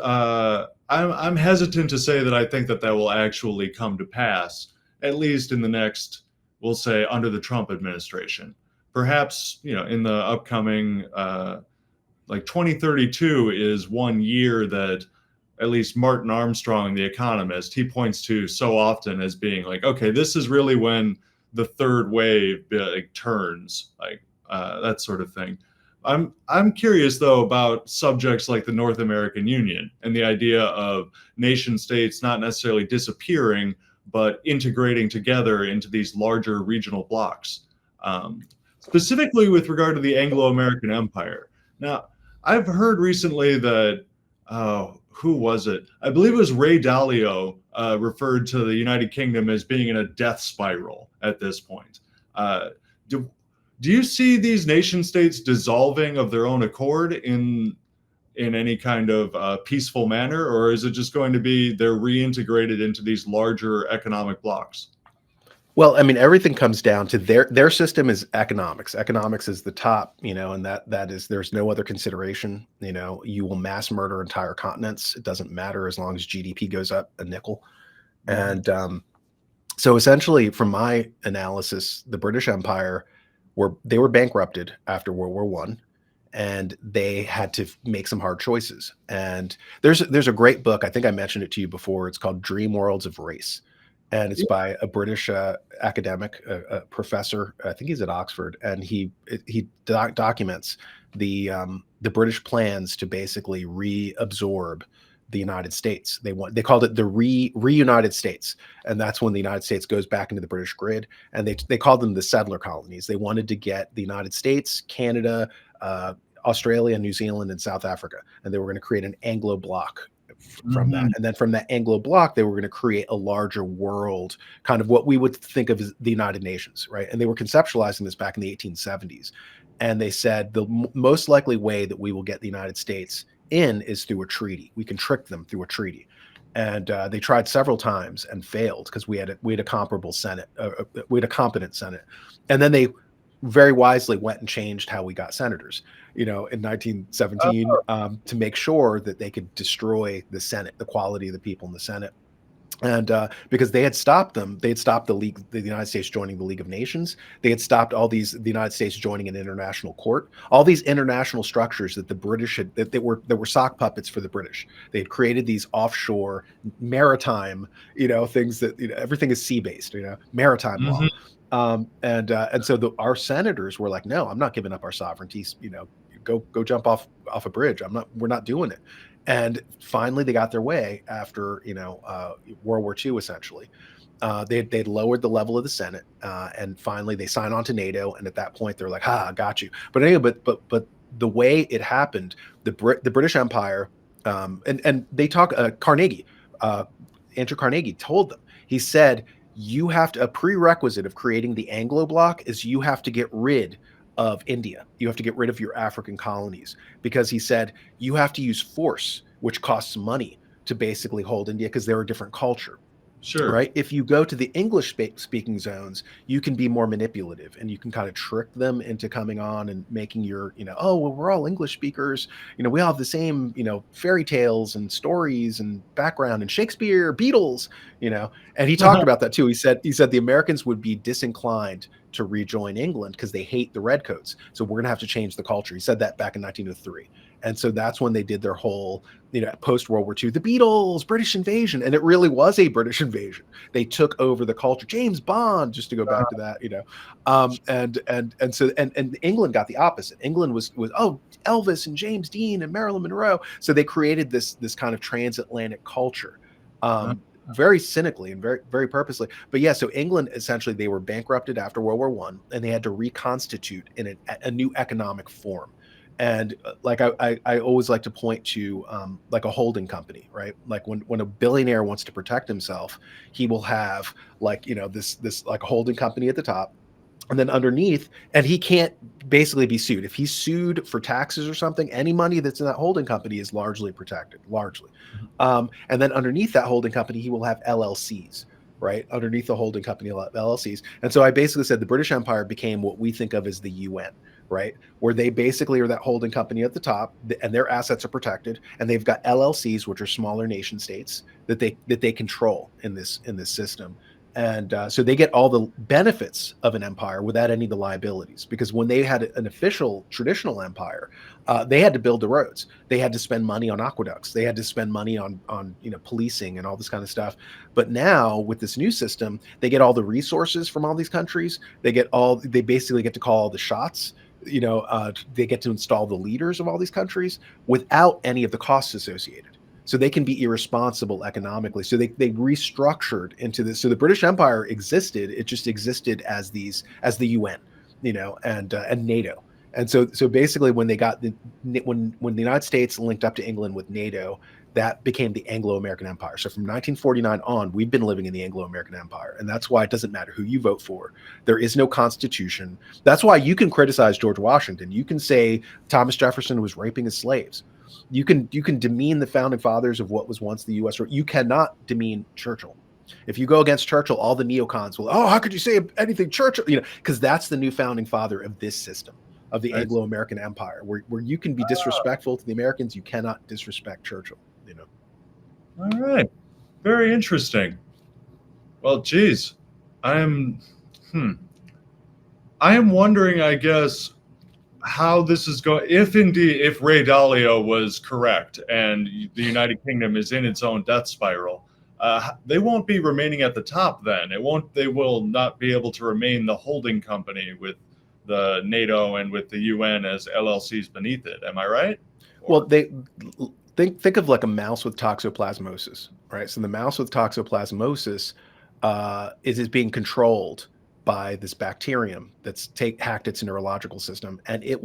I'm hesitant to say that I think that that will actually come to pass, at least in the next, we'll say, under the Trump administration. Perhaps in the upcoming like 2032 is one year that at least Martin Armstrong, the economist, he points to so often as being like, okay, this is really when the third wave like turns, like that sort of thing. I'm curious though about subjects like the North American Union and the idea of nation states not necessarily disappearing, but integrating together into these larger regional blocks. Specifically with regard to the Anglo-American Empire. Now, I've heard recently that who was it? I believe it was Ray Dalio referred to the United Kingdom as being in a death spiral at this point. Uh, do, do you see these nation states dissolving of their own accord in any kind of peaceful manner, or is it just going to be they're reintegrated into these larger economic blocks? Well, I mean, everything comes down to their system is economics. Economics is the top, you know, and that is there's no other consideration. You know, you will mass murder entire continents. It doesn't matter as long as GDP goes up a nickel. Mhm. And so essentially, from my analysis, the British Empire were bankrupted after World War One, and they had to make some hard choices. And there's a great book. I think I mentioned it to you before. It's called Dream Worlds of Race, and it's Yeah. by a British academic, a professor. I think he's at Oxford, and he documents the British plans to basically reabsorb the United States. They called it the reunited States, and that's when the United States goes back into the British grid. And they called them the settler colonies. They wanted to get the United States, Canada, uh, Australia, New Zealand, and South Africa, and they were going to create an Anglo bloc from that. Mhm. And then from that Anglo bloc, they were going to create a larger world, kind of what we would think of as the United Nations, right? And they were conceptualizing this back in the 1870s. And they said the most likely way that we will get the United States in is through a treaty. We can trick them through a treaty. And they tried several times and failed because we had a comparable Senate, we had a competent Senate. And then they very wisely went and changed how we got senators, you know, in 1917, to make sure that they could destroy the Senate, the quality of the people in the Senate. And because they had stopped them, they had stopped the United States joining the League of Nations. They had stopped the United States joining an international court. All these international structures that the British had, that were sock puppets for the British. They had created these offshore maritime, you know, things that, you know, everything is sea based, you know, maritime law. Mhm. And so our senators were like, no, I'm not giving up our sovereignties. You know, go jump off a bridge. We're not doing it. And finally, they got their way after, you know, World War II. Essentially, they'd lowered the level of the Senate, and finally they signed on to NATO. And at that point, they're like, "Ha, I got you." But anyway, but the way it happened, the British Empire, and they talk Carnegie, Andrew Carnegie told them. He said, "You have to a prerequisite of creating the Anglo bloc is you have to get rid of India. You have to get rid of your African colonies, because he said you have to use force, which costs money, to basically hold India, because they're a different culture. Sure. Right. If you go to the English speaking zones, you can be more manipulative, and you can kind of trick them into coming on and making your, oh, well, we're all English speakers. We all have the same, fairy tales and stories and background and Shakespeare, Beatles, and he talked about that too. He said the Americans would be disinclined to rejoin England because they hate the redcoats. So we're going to have to change the culture. He said that back in 1903. And so that's when they did their whole, post World War II, the Beatles, British invasion. And it really was a British invasion. They took over the culture. James Bond, just to go back to that, and England got the opposite. England was Elvis and James Dean and Marilyn Monroe. So they created this kind of transatlantic culture. Very cynically and very, very purposely. But yeah, so England, essentially, they were bankrupted after World War I, and they had to reconstitute in a new economic form. And like I always like to point to like a holding company, right? Like when a billionaire wants to protect himself, he will have this like a holding company at the top. And then underneath, and he can't basically be sued. If he's sued for taxes or something, any money that's in that holding company is largely protected, largely. And then underneath that holding company, he will have LLCs, right? Underneath the holding company, he'll have LLCs. And so I basically said the British Empire became what we think of as the UN, right? Where they basically are that holding company at the top, and their assets are protected. And they've got LLCs, which are smaller nation states that they control in this system. And so they get all the benefits of an empire without any of the liabilities, because when they had an official traditional empire, they had to build the roads. They had to spend money on aqueducts. They had to spend money on policing and all this kind of stuff. But now with this new system, they get all the resources from all these countries. They basically get to call all the shots. They get to install the leaders of all these countries without any of the costs associated. So they can be irresponsible economically. So they restructured into this. So the British Empire existed. It just existed as the UN, and NATO. And so basically, when the United States linked up to England with NATO, that became the Anglo-American Empire. So from 1949 on, we've been living in the Anglo-American Empire. And that's why it doesn't matter who you vote for. There is no constitution. That's why you can criticize George Washington. You can say Thomas Jefferson was raping his slaves. You can demean the founding fathers of what was once the U.S. You cannot demean Churchill. If you go against Churchill, all the neocons will, how could you say anything Churchill? Because that's the new founding father of this system, of the Anglo-American Empire, where you can be disrespectful to the Americans. You cannot disrespect Churchill. All right. Very interesting. Well, geez, I am wondering, I guess, how this is going. If Ray Dalio was correct and the United Kingdom is in its own death spiral, they won't be remaining at the top then. They will not be able to remain the holding company with the NATO and with the UN as LLCs beneath it. Am I right? Well, Think of like a mouse with toxoplasmosis, right? So the mouse with toxoplasmosis is being controlled by this bacterium that's hacked its neurological system, and it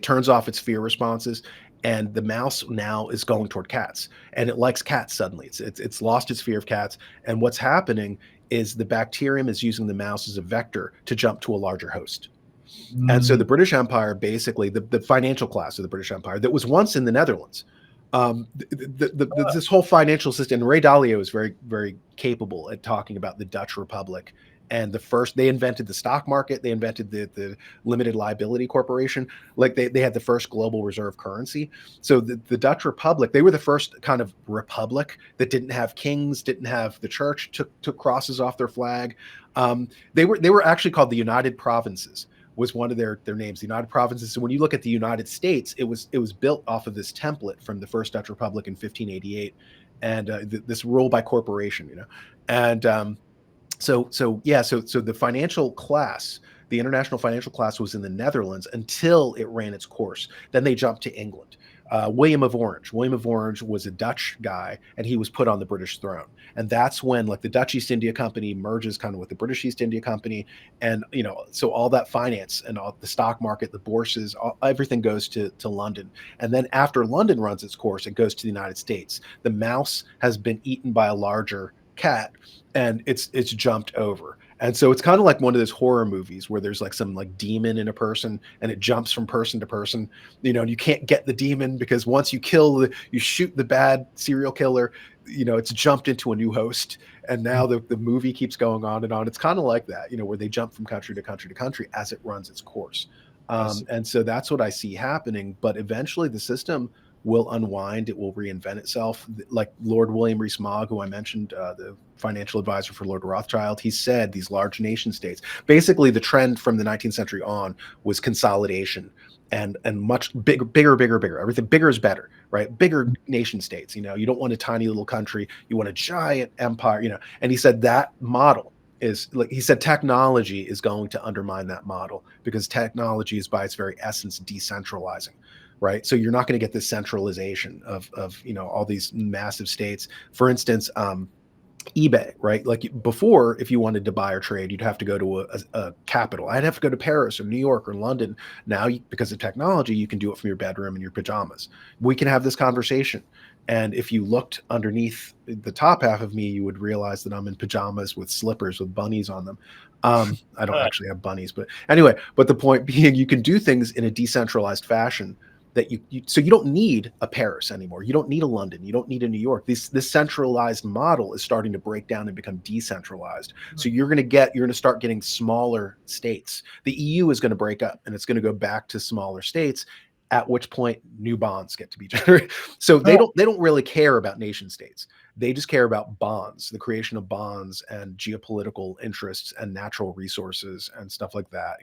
turns off its fear responses, and the mouse now is going toward cats, and it likes cats suddenly. It's lost its fear of cats, and what's happening is the bacterium is using the mouse as a vector to jump to a larger host. And so the British Empire, basically the financial class of the British Empire that was once in the Netherlands, this whole financial system, and Ray Dalio is very, very capable at talking about the Dutch Republic. And they invented the stock market. They invented the limited liability corporation. Like they had the first global reserve currency. So the Dutch Republic, they were the first kind of republic that didn't have kings, didn't have the church, took crosses off their flag. They were actually called the United Provinces, was one of their names, the United Provinces. So when you look at the United States, it was built off of this template from the first Dutch Republic in 1588, and this rule by corporation, and so the financial class, the international financial class, was in the Netherlands until it ran its course. Then they jumped to England. William of Orange was a Dutch guy, and he was put on the British throne. And that's when like the Dutch East India Company merges kind of with the British East India Company. And, so all that finance and all the stock market, the bourses, everything goes to London. And then after London runs its course, it goes to the United States. The mouse has been eaten by a larger cat, and it's jumped over. And so it's kind of like one of those horror movies where there's like some like demon in a person and it jumps from person to person, and you can't get the demon because once you you shoot the bad serial killer, it's jumped into a new host. And now the movie keeps going on and on. It's kind of like that, where they jump from country to country to country as it runs its course. And so that's what I see happening. But eventually the system will unwind. It will reinvent itself. Like Lord William Rees-Mogg, who I mentioned, the financial advisor for Lord Rothschild, he said these large nation states, basically the trend from the 19th century on was consolidation and much bigger. Everything bigger is better, right? Bigger nation states. You don't want a tiny little country. You want a giant empire, and he said that model is, like he said, technology is going to undermine that model because technology is by its very essence decentralizing. Right. So you're not going to get this centralization of all these massive states. For instance, eBay, right? Like before, if you wanted to buy or trade, you'd have to go to a capital. I'd have to go to Paris or New York or London. Now, because of technology, you can do it from your bedroom in your pajamas. We can have this conversation. And if you looked underneath the top half of me, you would realize that I'm in pajamas with slippers with bunnies on them. I don't actually have bunnies, but anyway, but the point being, you can do things in a decentralized fashion that so you don't need a Paris anymore. You don't need a London. You don't need a New York. This centralized model is starting to break down and become decentralized. So you're going to start getting smaller states. The EU is going to break up and it's going to go back to smaller states, at which point new bonds get to be generated. So they don't really care about nation states. They just care about bonds, the creation of bonds and geopolitical interests and natural resources and stuff like that,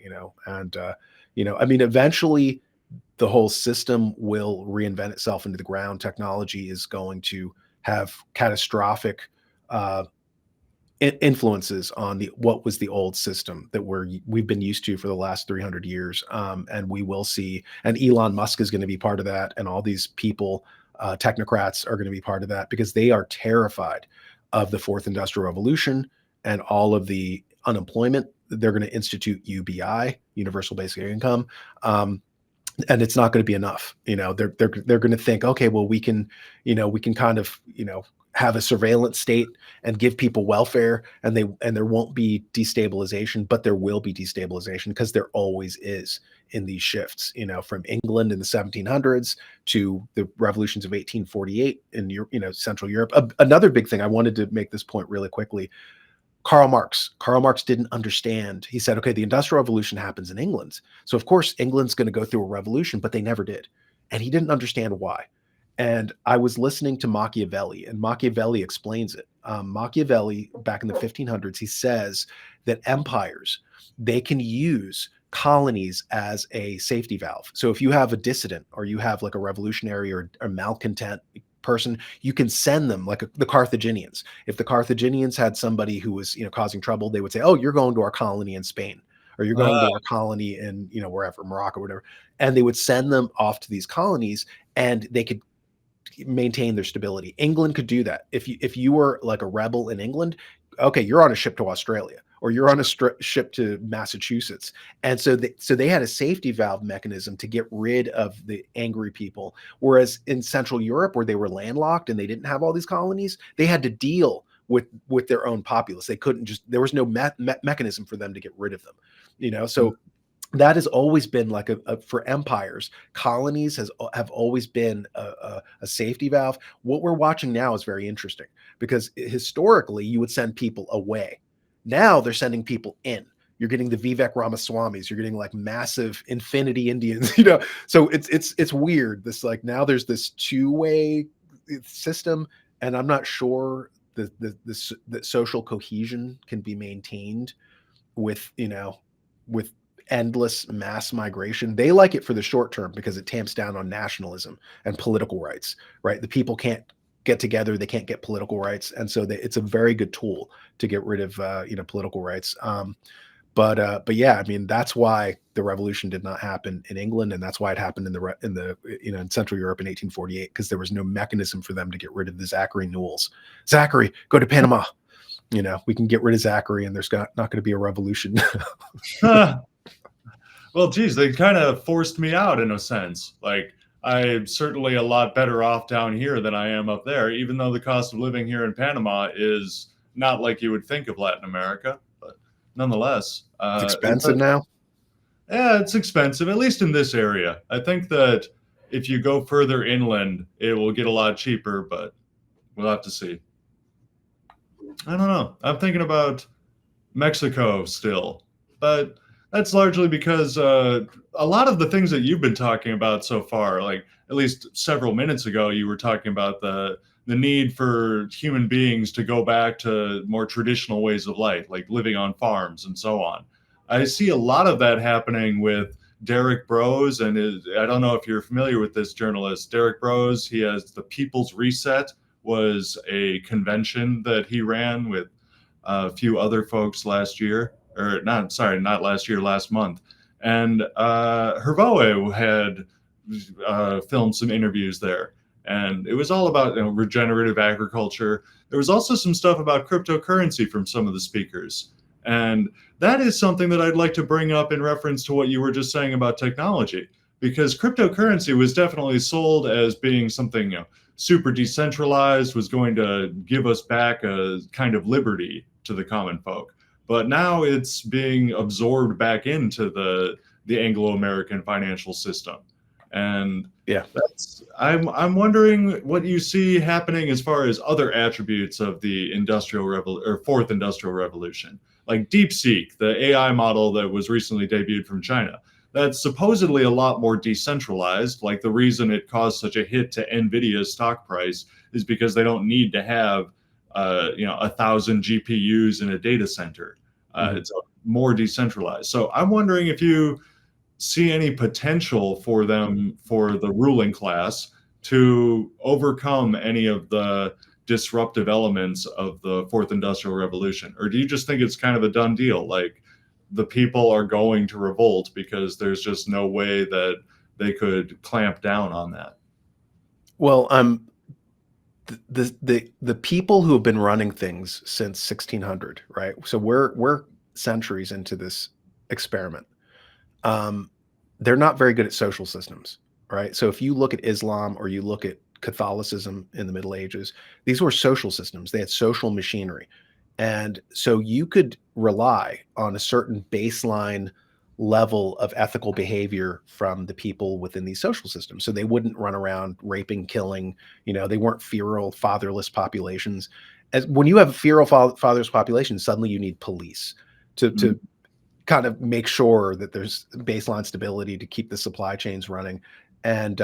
and I mean, eventually the whole system will reinvent itself into the ground. Technology is going to have catastrophic influences on what was the old system that we've been used to for the last 300 years. And we will see, and Elon Musk is going to be part of that. And all these people, technocrats, are going to be part of that because they are terrified of the fourth industrial revolution and all of the unemployment. They're going to institute UBI, universal basic income. And it's not going to be enough. They're going to think, okay, well, we can kind of, have a surveillance state and give people welfare, and there won't be destabilization, but there will be destabilization because there always is in these shifts, from England in the 1700s to the revolutions of 1848 in Central Europe. Another big thing, I wanted to make this point really quickly. Karl Marx didn't understand. He said, okay, the Industrial Revolution happens in England. So of course, England's going to go through a revolution, but they never did. And he didn't understand why. And I was listening to Machiavelli, and Machiavelli explains it. Machiavelli, back in the 1500s, he says that empires, they can use colonies as a safety valve. So if you have a dissident or you have like a revolutionary or a malcontent person, you can send them like the Carthaginians. If the Carthaginians had somebody who was causing trouble, they would say, oh, you're going to our colony in Spain, or you're going to our colony in wherever, Morocco, whatever. And they would send them off to these colonies and they could maintain their stability. England could do that. If you were like a rebel in England, okay, you're on a ship to Australia or you're on a ship to Massachusetts. And so they had a safety valve mechanism to get rid of the angry people. Whereas in Central Europe, where they were landlocked and they didn't have all these colonies, they had to deal with their own populace. They couldn't there was no mechanism for them to get rid of them, so that has always been like for empires, colonies have always been a safety valve. What we're watching now is very interesting because historically you would send people away. Now they're sending people in. You're getting the Vivek Ramaswamis. You're getting like massive infinity Indians, So it's weird. This like now there's this two-way system, and I'm not sure the social cohesion can be maintained with endless mass migration. They like it for the short term because it tamps down on nationalism and political rights, right? The people can't get together, they can't get political rights, and so it's a very good tool to get rid of political rights. But yeah, I mean, that's why the revolution did not happen in England, and that's why it happened in Central Europe in 1848, because there was no mechanism for them to get rid of the Zachary Knowles. Zachary, go to Panama. We can get rid of Zachary, and there's not going to be a revolution. Well, geez, they kind of forced me out in a sense. Like, I'm certainly a lot better off down here than I am up there, even though the cost of living here in Panama is not like you would think of Latin America. But nonetheless. It's expensive now. Yeah, it's expensive, at least in this area. I think that if you go further inland, it will get a lot cheaper, but we'll have to see. I don't know. I'm thinking about Mexico still, but that's largely because a lot of the things that you've been talking about so far, like at least several minutes ago, you were talking about the need for human beings to go back to more traditional ways of life, like living on farms and so on. I see a lot of that happening with Derek Bros, and I don't know if you're familiar with this journalist, Derek Bros. He has the People's Reset, was a convention that he ran with a few other folks last year, or not, sorry, not last year, last month. And Hervoe had filmed some interviews there. And it was all about regenerative agriculture. There was also some stuff about cryptocurrency from some of the speakers. And that is something that I'd like to bring up in reference to what you were just saying about technology, because cryptocurrency was definitely sold as being something super decentralized, was going to give us back a kind of liberty to the common folk. But now it's being absorbed back into the Anglo-American financial system. And yeah, I'm wondering what you see happening as far as other attributes of the fourth industrial revolution, like DeepSeek, the AI model that was recently debuted from China. That's supposedly a lot more decentralized. Like the reason it caused such a hit to NVIDIA's stock price is because they don't need to have 1,000 GPUs in a data center. It's more decentralized. So I'm wondering if you see any potential for the ruling class to overcome any of the disruptive elements of the fourth industrial revolution, or do you just think it's kind of a done deal? Like the people are going to revolt because there's just no way that they could clamp down on that? Well, the people who have been running things since 1600, right? So we're centuries into this experiment. They're not very good at social systems, right? So if you look at Islam or you look at Catholicism in the Middle Ages, these were social systems. They had social machinery. And so you could rely on a certain baseline level of ethical behavior from the people within these social systems. So they wouldn't run around raping, killing, they weren't feral, fatherless populations. As when you have feral fatherless populations, suddenly you need police to kind of make sure that there's baseline stability to keep the supply chains running. And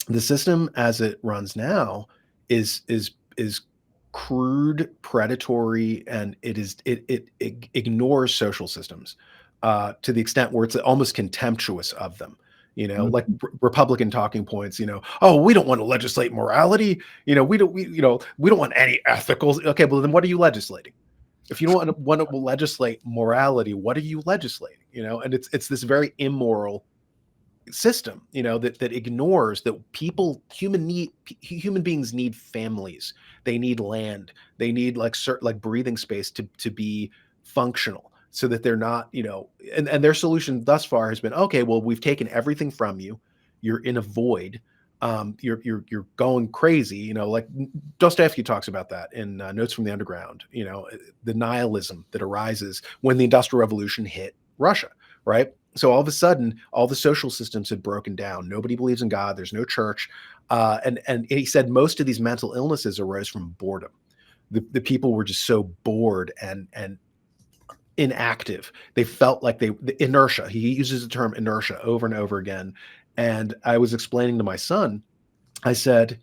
the system as it runs now is crude, predatory, and it ignores social systems to the extent where it's almost contemptuous of them. Like Republican talking points. Oh, we don't want to legislate morality. We don't want any ethical. Okay, well then what are you legislating? If you don't want to legislate morality, what are you legislating? And it's this very immoral system, that ignores that human beings need families, they need land, they need like breathing space to be functional, so that they're not, and their solution thus far has been, okay, well, we've taken everything from you, you're in a void. You're going crazy, like Dostoevsky talks about that in Notes from the Underground, the nihilism that arises when the Industrial Revolution hit Russia, right? So all of a sudden, all the social systems had broken down. Nobody believes in God. There's no church. And he said most of these mental illnesses arose from boredom. The people were just so bored and inactive. They felt like the inertia. He uses the term inertia over and over again. And I was explaining to my son, I said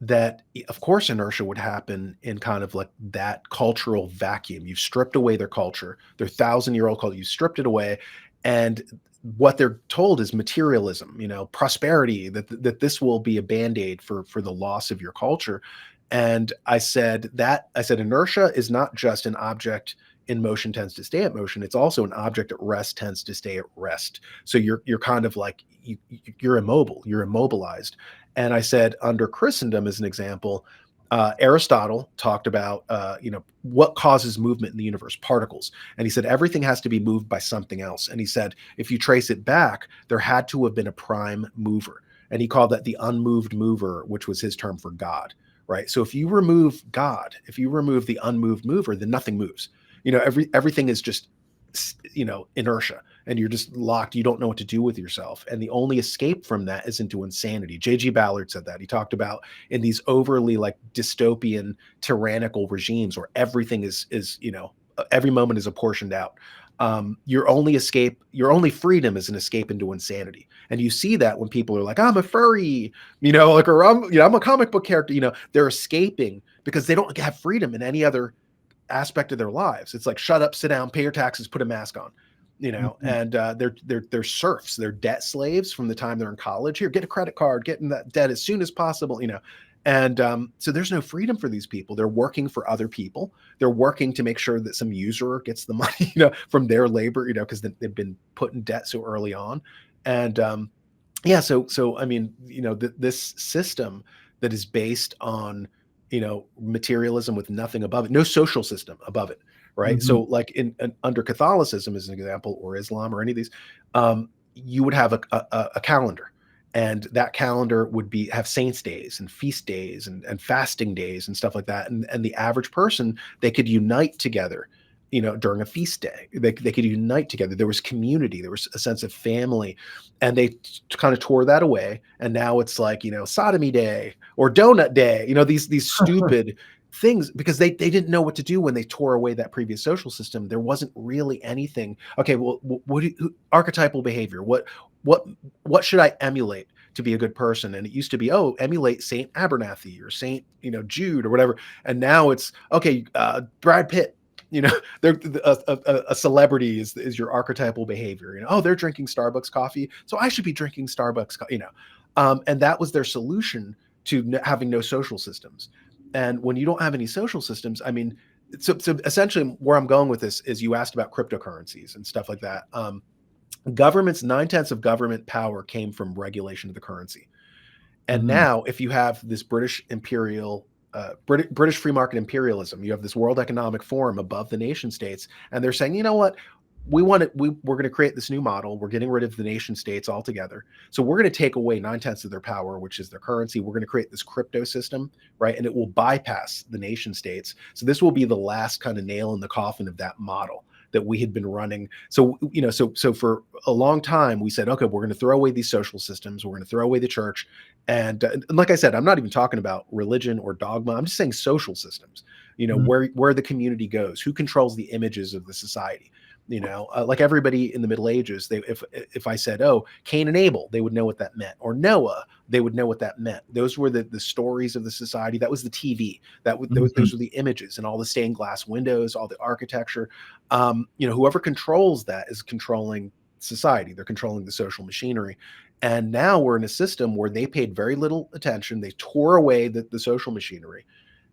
that, of course, inertia would happen in kind of like that cultural vacuum. You've stripped away their culture, their 1,000-year-old culture. You stripped it away. And what they're told is materialism, prosperity, that this will be a Band-Aid for the loss of your culture. And I said inertia is not just an object in motion tends to stay at motion. It's also an object at rest tends to stay at rest. So you're kind of like, you're immobile, you're immobilized. And I said, under Christendom, as an example, Aristotle talked about, what causes movement in the universe, particles. And he said, everything has to be moved by something else. And he said, if you trace it back, there had to have been a prime mover. And he called that the unmoved mover, which was his term for God, right? So if you remove God, if you remove the unmoved mover, then nothing moves. Everything is just inertia, and you're just locked. You don't know what to do with yourself. And the only escape from that is into insanity. J.G. Ballard said that. He talked about in these overly like dystopian, tyrannical regimes where everything is, every moment is apportioned out. Your only escape, your only freedom is an escape into insanity. And you see that when people are like, I'm a furry, or I'm a comic book character, they're escaping because they don't have freedom in any other aspect of their lives. It's like, shut up, sit down, pay your taxes, put a mask on, and they're serfs, they're debt slaves from the time they're in college. Here, get a credit card, get in that debt as soon as possible, And so there's no freedom for these people. They're working for other people. They're working to make sure that some usurer gets the money, from their labor, because they've been put in debt so early on. And so I mean, this system that is based on, materialism with nothing above it, no social system above it, right? So like under Catholicism as an example, or Islam, or any of these, you would have a calendar. And that calendar would have saints days and feast days and fasting days and stuff like that. And the average person, they could unite together, during a feast day. They could unite together. There was community. There was a sense of family. And they kind of tore that away. And now it's like, sodomy day or donut day, these stupid things, because they didn't know what to do when they tore away that previous social system. There wasn't really anything. Okay, well, archetypal behavior? What should I emulate to be a good person? And it used to be, emulate Saint Abernathy or Saint, Jude or whatever. And now it's, okay, Brad Pitt, they're a celebrity is your archetypal behavior. They're drinking Starbucks coffee, so I should be drinking Starbucks, and that was their solution to having no social systems. And when you don't have any social systems, I mean, so essentially where I'm going with this is, you asked about cryptocurrencies and stuff like that. Governments, 9/10 of government power came from regulation of the currency. And now if you have this British British free market imperialism, you have this World Economic Forum above the nation states, and they're saying, you know what, we're going to create this new model. We're getting rid of the nation states altogether. So we're going to take away 9/10 of their power, which is their currency. We're going to create this crypto system, right? And it will bypass the nation states. So this will be the last kind of nail in the coffin of that model that we had been running. So, so for a long time, we said, okay, we're going to throw away these social systems. We're going to throw away the church. And like I said, I'm not even talking about religion or dogma. I'm just saying social systems, where the community goes, who controls the images of the society. Like everybody in the Middle Ages, if I said, Cain and Abel, they would know what that meant, or Noah, they would know what that meant. Those were the stories of the society. That was the TV. Those were the images and all the stained glass windows, all the architecture. Whoever controls that is controlling society. They're controlling the social machinery. And now we're in a system where they paid very little attention. They tore away the social machinery.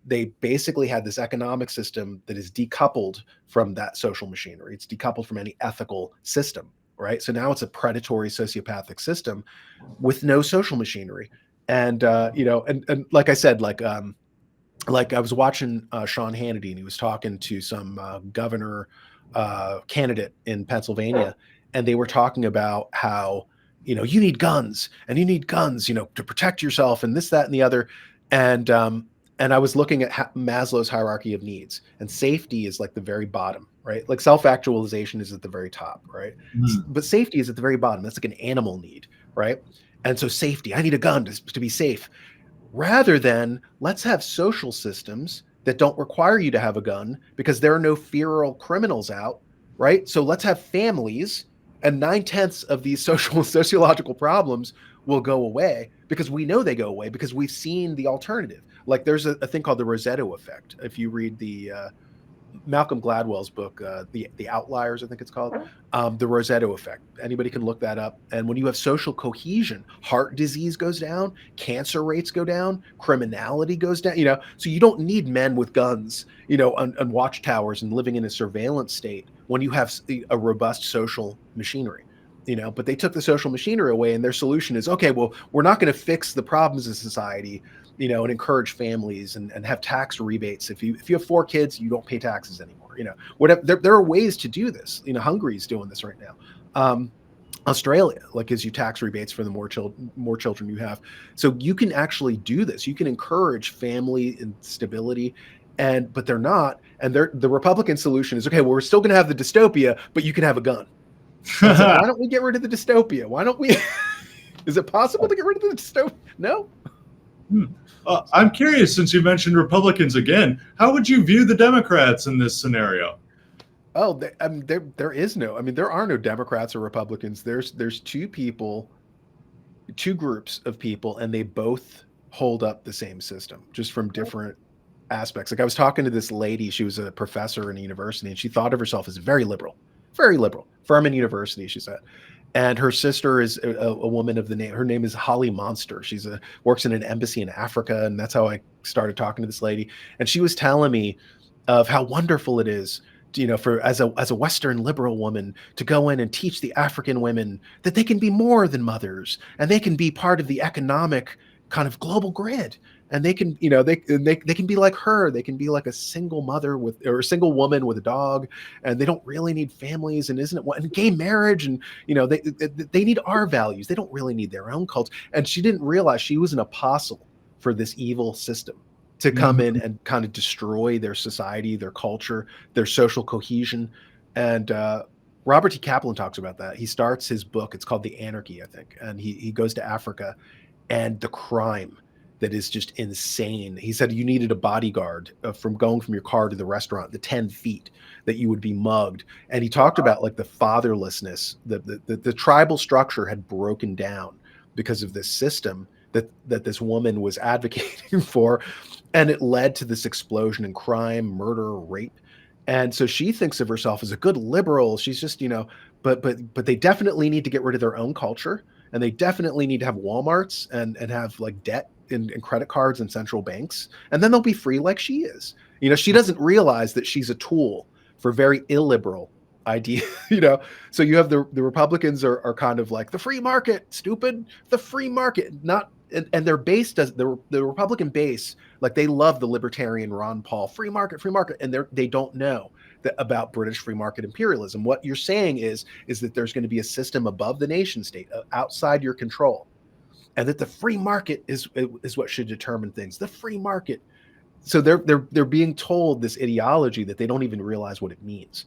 They basically had this economic system that is decoupled from that social machinery. It's decoupled from any ethical system, right? So now it's a predatory sociopathic system with no social machinery. And, and like I said, like I was watching Sean Hannity, and he was talking to some governor candidate in Pennsylvania, and they were talking about how, you need guns, and you need guns, to protect yourself, and this, that, and the other. And I was looking at Maslow's hierarchy of needs, and safety is like the very bottom, right? Like self-actualization is at the very top, right? But safety is at the very bottom. That's like an animal need, right? And so safety, I need a gun to be safe. Rather than, let's have social systems that don't require you to have a gun because there are no feral criminals out, right? So let's have families, and 9/10 of these sociological problems will go away, because we know they go away because we've seen the alternative. Like there's a thing called the Rossetto effect. If you read the Malcolm Gladwell's book, the Outliers, I think it's called, the Rossetto effect. Anybody can look that up. And when you have social cohesion, heart disease goes down, cancer rates go down, criminality goes down. So you don't need men with guns, on watchtowers and living in a surveillance state when you have a robust social machinery. But they took the social machinery away, and their solution is, okay, well, we're not going to fix the problems of society, and encourage families and have tax rebates. If you have 4 kids, you don't pay taxes anymore. Whatever. There are ways to do this. Hungary's doing this right now. Australia, like, gives you tax rebates for the more children you have. So you can actually do this. You can encourage family and stability. but they're not. And the Republican solution is, okay, well, we're still going to have the dystopia, but you can have a gun. And it's like, why don't we get rid of the dystopia? Why don't we? Is it possible to get rid of the dystopia? No. I'm curious, since you mentioned Republicans again, how would you view the Democrats in this scenario? Oh, I mean, there is no. I mean, there are no Democrats or Republicans. There's two groups of people, and they both hold up the same system, just from different aspects. Like I was talking to this lady, she was a professor in a university, and she thought of herself as very liberal, Furman University, she said. And her sister is a woman of the name. Her name is Holly Monster. She's works in an embassy in Africa, and that's how I started talking to this lady. And she was telling me of how wonderful it is, for as a Western liberal woman to go in and teach the African women that they can be more than mothers, and they can be part of the economic kind of global grid, and they can, they can be like her. They can be like a single mother or a single woman with a dog, and they don't really need families. And isn't it and gay marriage? And they need our values. They don't really need their own cults. And she didn't realize she was an apostle for this evil system to come in and kind of destroy their society, their culture, their social cohesion. And Robert T. Kaplan talks about that. He starts his book. It's called The Anarchy, I think, and he goes to Africa, and the crime that is just insane. He said you needed a bodyguard from going from your car to the restaurant, the 10 feet that you would be mugged. And he talked about like the fatherlessness, the tribal structure had broken down because of this system that this woman was advocating for. And it led to this explosion in crime, murder, rape. And so she thinks of herself as a good liberal. She's just, but they definitely need to get rid of their own culture. And they definitely need to have Walmarts and have like debt and credit cards and central banks. And then they'll be free like she is. She doesn't realize that she's a tool for very illiberal idea, So you have the Republicans are kind of like the free market, stupid, the free market, not, and their base does the Republican base, like they love the libertarian Ron Paul, free market, and they don't know about British free market imperialism. What you're saying is that there's going to be a system above the nation state, outside your control, and that the free market is what should determine things. The free market. So they're being told this ideology that they don't even realize what it means.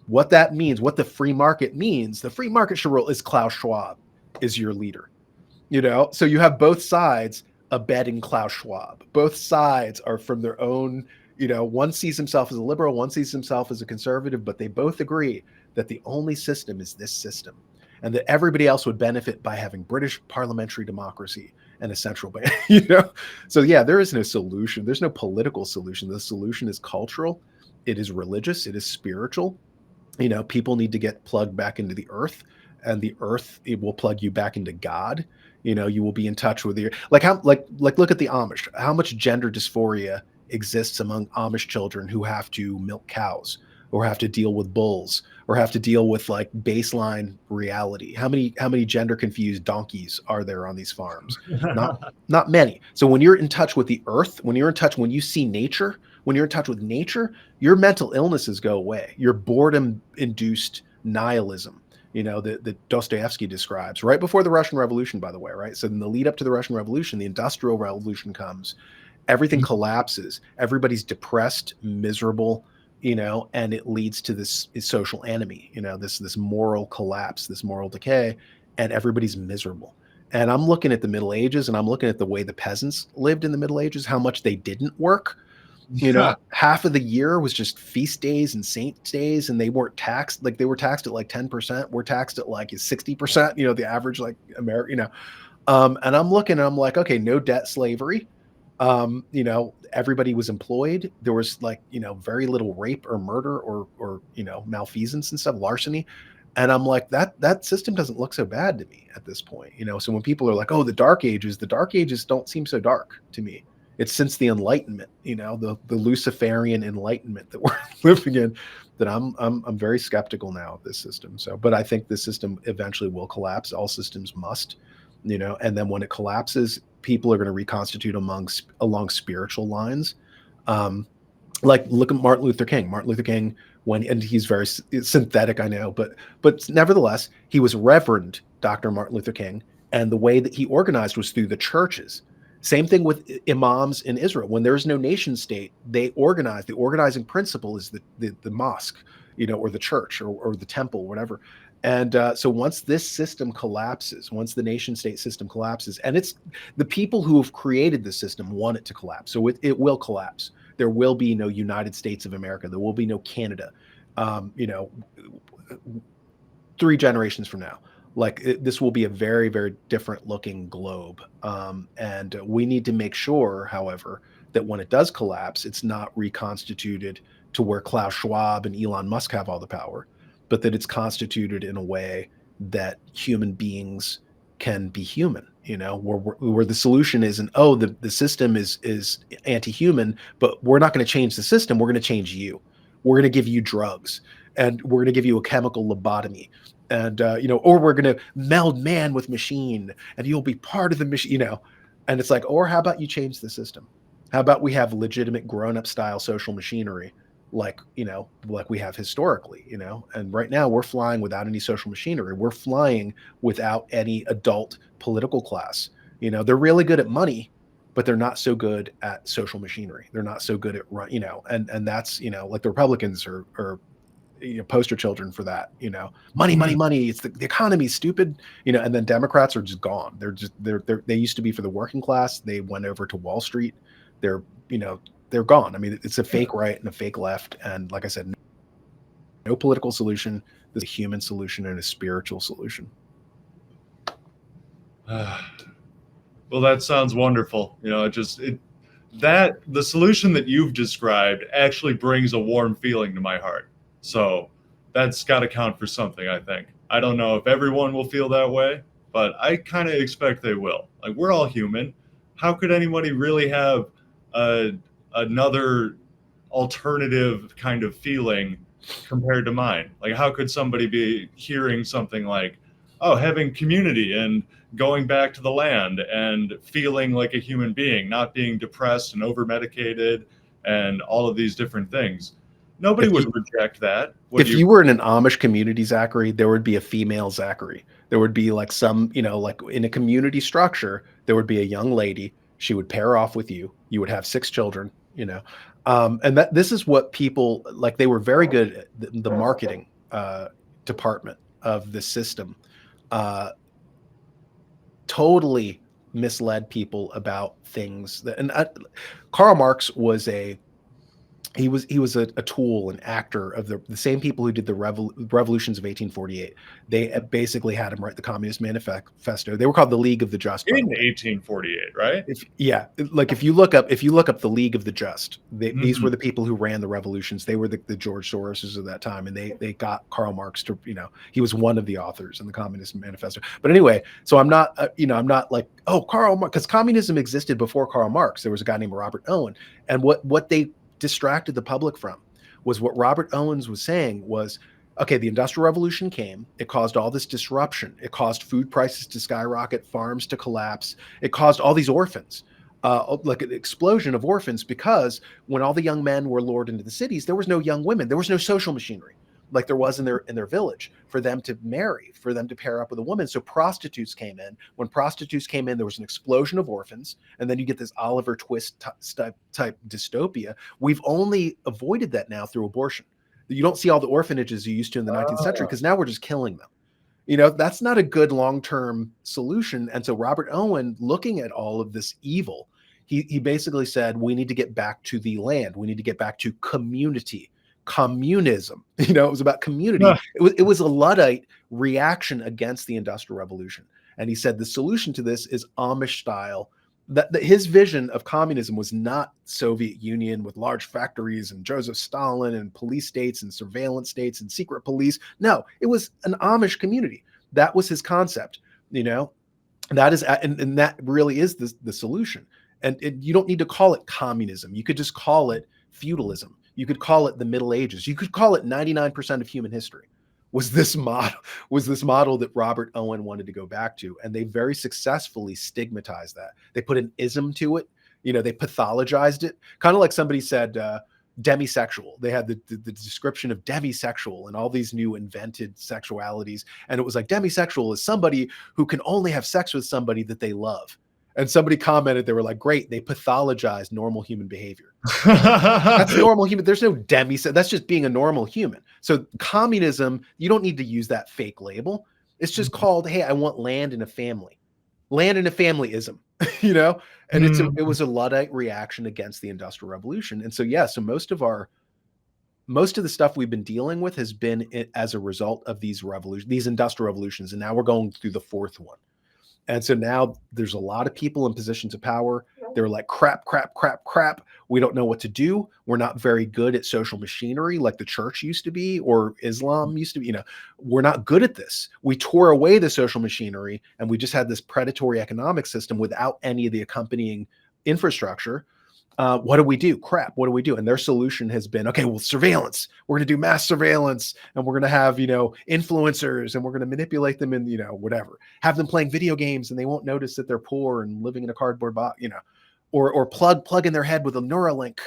What that means, what the free market means, the free market should rule is Klaus Schwab is your leader. So you have both sides abetting Klaus Schwab. Both sides are from their own. One sees himself as a liberal, one sees himself as a conservative, but they both agree that the only system is this system, and that everybody else would benefit by having British parliamentary democracy and a central bank. So yeah, there is no solution. There's no political solution. The solution is cultural. It is religious. It is spiritual. People need to get plugged back into the earth, and the earth, it will plug you back into God. You will be in touch with your, look at the Amish. How much gender dysphoria exists among Amish children who have to milk cows, or have to deal with bulls, or have to deal with like baseline reality? How many gender confused donkeys are there on these farms? Not many. So when you're in touch with the earth, when you're in touch with nature, your mental illnesses go away. Your boredom induced nihilism, that Dostoevsky describes right before the Russian Revolution, by the way, right? So in the lead up to the Russian Revolution, the Industrial Revolution comes. Everything collapses. Everybody's depressed, miserable, and it leads to this social enemy, this moral collapse, this moral decay, and everybody's miserable. And I'm looking at the Middle Ages, and I'm looking at the way the peasants lived in the Middle Ages, how much they didn't work. Half of the year was just feast days and saint days, and they weren't taxed. Like they were taxed at like 10%. We're taxed at like 60%, the average like American, and I'm looking and I'm like, okay, no debt slavery. Everybody was employed. There was like, very little rape or murder or malfeasance and stuff, larceny. And I'm like, that system doesn't look so bad to me at this point. So when people are like, oh, the Dark Ages don't seem so dark to me. It's since the Enlightenment, the Luciferian Enlightenment that we're living in, that I'm very skeptical now of this system. So, but I think this system eventually will collapse. All systems must, and then when it collapses, people are going to reconstitute along spiritual lines. Like look at Martin Luther King. Martin Luther King, and he's very synthetic, I know, but nevertheless, he was Reverend Dr. Martin Luther King, and the way that he organized was through the churches. Same thing with imams in Israel. When there's no nation state, they organize. The organizing principle is the mosque, or the church, or the temple, whatever. And so once this system collapses, once the nation state system collapses, and it's the people who have created the system want it to collapse. So it will collapse. There will be no United States of America. There will be no Canada. 3 generations from now, this will be a very, very different looking globe. And we need to make sure, however, that when it does collapse, it's not reconstituted to where Klaus Schwab and Elon Musk have all the power, but that it's constituted in a way that human beings can be human, where the solution isn't, the system is anti-human, but we're not going to change the system. We're going to change you. We're going to give you drugs, and we're going to give you a chemical lobotomy, and or we're going to meld man with machine, and you'll be part of the machine, and it's like, or how about you change the system? How about we have legitimate grown-up style social machinery, like we have historically, and right now we're flying without any social machinery. We're flying without any adult political class. They're really good at money, but they're not so good at social machinery. They're not so good at and that's, like the Republicans are poster children for that, money, money, money. It's the economy, stupid, and then Democrats are just gone. They used to be for the working class. They went over to Wall Street. They're gone. I mean, it's a fake right and a fake left. And like I said, no political solution. There's a human solution and a spiritual solution. Well, that sounds wonderful. The solution that you've described actually brings a warm feeling to my heart. So that's got to count for something, I think. I don't know if everyone will feel that way, but I kind of expect they will. Like, we're all human. How could anybody really have another alternative kind of feeling compared to mine? Like, how could somebody be hearing something like, having community and going back to the land and feeling like a human being, not being depressed and over medicated and all of these different things? Nobody would reject that. If you were in an Amish community, Zachary, there would be a female Zachary. There would be like some, like in a community structure, there would be a young lady. She would pair off with you. You would have 6 children, and this is what people like. They were very good at the marketing department of the system. Totally misled people about things Karl Marx was a tool, an actor of the same people who did the revolutions of 1848. They basically had him write the Communist Manifesto. They were called the League of the Just. In 1848, right? If you look up the League of the Just, these were the people who ran the revolutions. They were the George Soroses of that time, and they got Karl Marx to, he was one of the authors in the Communist Manifesto. But anyway, so I'm not like, Karl Marx, because communism existed before Karl Marx. There was a guy named Robert Owen, and what they distracted the public from was what Robert Owens was saying was, okay, the Industrial Revolution came. It caused all this disruption. It caused food prices to skyrocket, farms to collapse. It caused all these orphans, like an explosion of orphans, because when all the young men were lured into the cities, there was no young women. There was no social machinery like there was in their village for them to marry, for them to pair up with a woman. So prostitutes came in. When prostitutes came in, there was an explosion of orphans. And then you get this Oliver Twist type dystopia. We've only avoided that now through abortion. You don't see all the orphanages you used to in the 19th century because now we're just killing them. That's not a good long-term solution. And so Robert Owen, looking at all of this evil, he basically said, we need to get back to the land. We need to get back to community. Communism, it was about community. It was a Luddite reaction against the Industrial Revolution. And he said the solution to this is Amish style. That his vision of communism was not Soviet Union with large factories and Joseph Stalin and police states and surveillance states and secret police. No, it was an Amish community. That was his concept. That is, and that really is the solution. And you don't need to call it communism. You could just call it feudalism. You could call it the Middle Ages. You could call it 99% of human history was this model that Robert Owen wanted to go back to. And they very successfully stigmatized that. They put an ism to it. They pathologized it. Kind of like somebody said, demisexual. They had the description of demisexual and all these new invented sexualities. And it was like demisexual is somebody who can only have sex with somebody that they love. And somebody commented, they were like, great, they pathologized normal human behavior. That's normal human. There's no that's just being a normal human. So communism, you don't need to use that fake label. It's just called, hey, I want land in a family. Land in a familyism, you know? And it was a Luddite reaction against the Industrial Revolution. And so, yeah, so most of the stuff we've been dealing with has been as a result of these industrial revolutions. And now we're going through the fourth one. And so now there's a lot of people in positions of power. They're like, crap. We don't know what to do. We're not very good at social machinery like the church used to be or Islam used to be. You know, we're not good at this. We tore away the social machinery and we just had this predatory economic system without any of the accompanying infrastructure. What do we do? Crap. What do we do? And their solution has been, okay, well, surveillance. We're going to do mass surveillance and we're going to have, influencers and we're going to manipulate them in, whatever, have them playing video games and they won't notice that they're poor and living in a cardboard box, or plug in their head with a Neuralink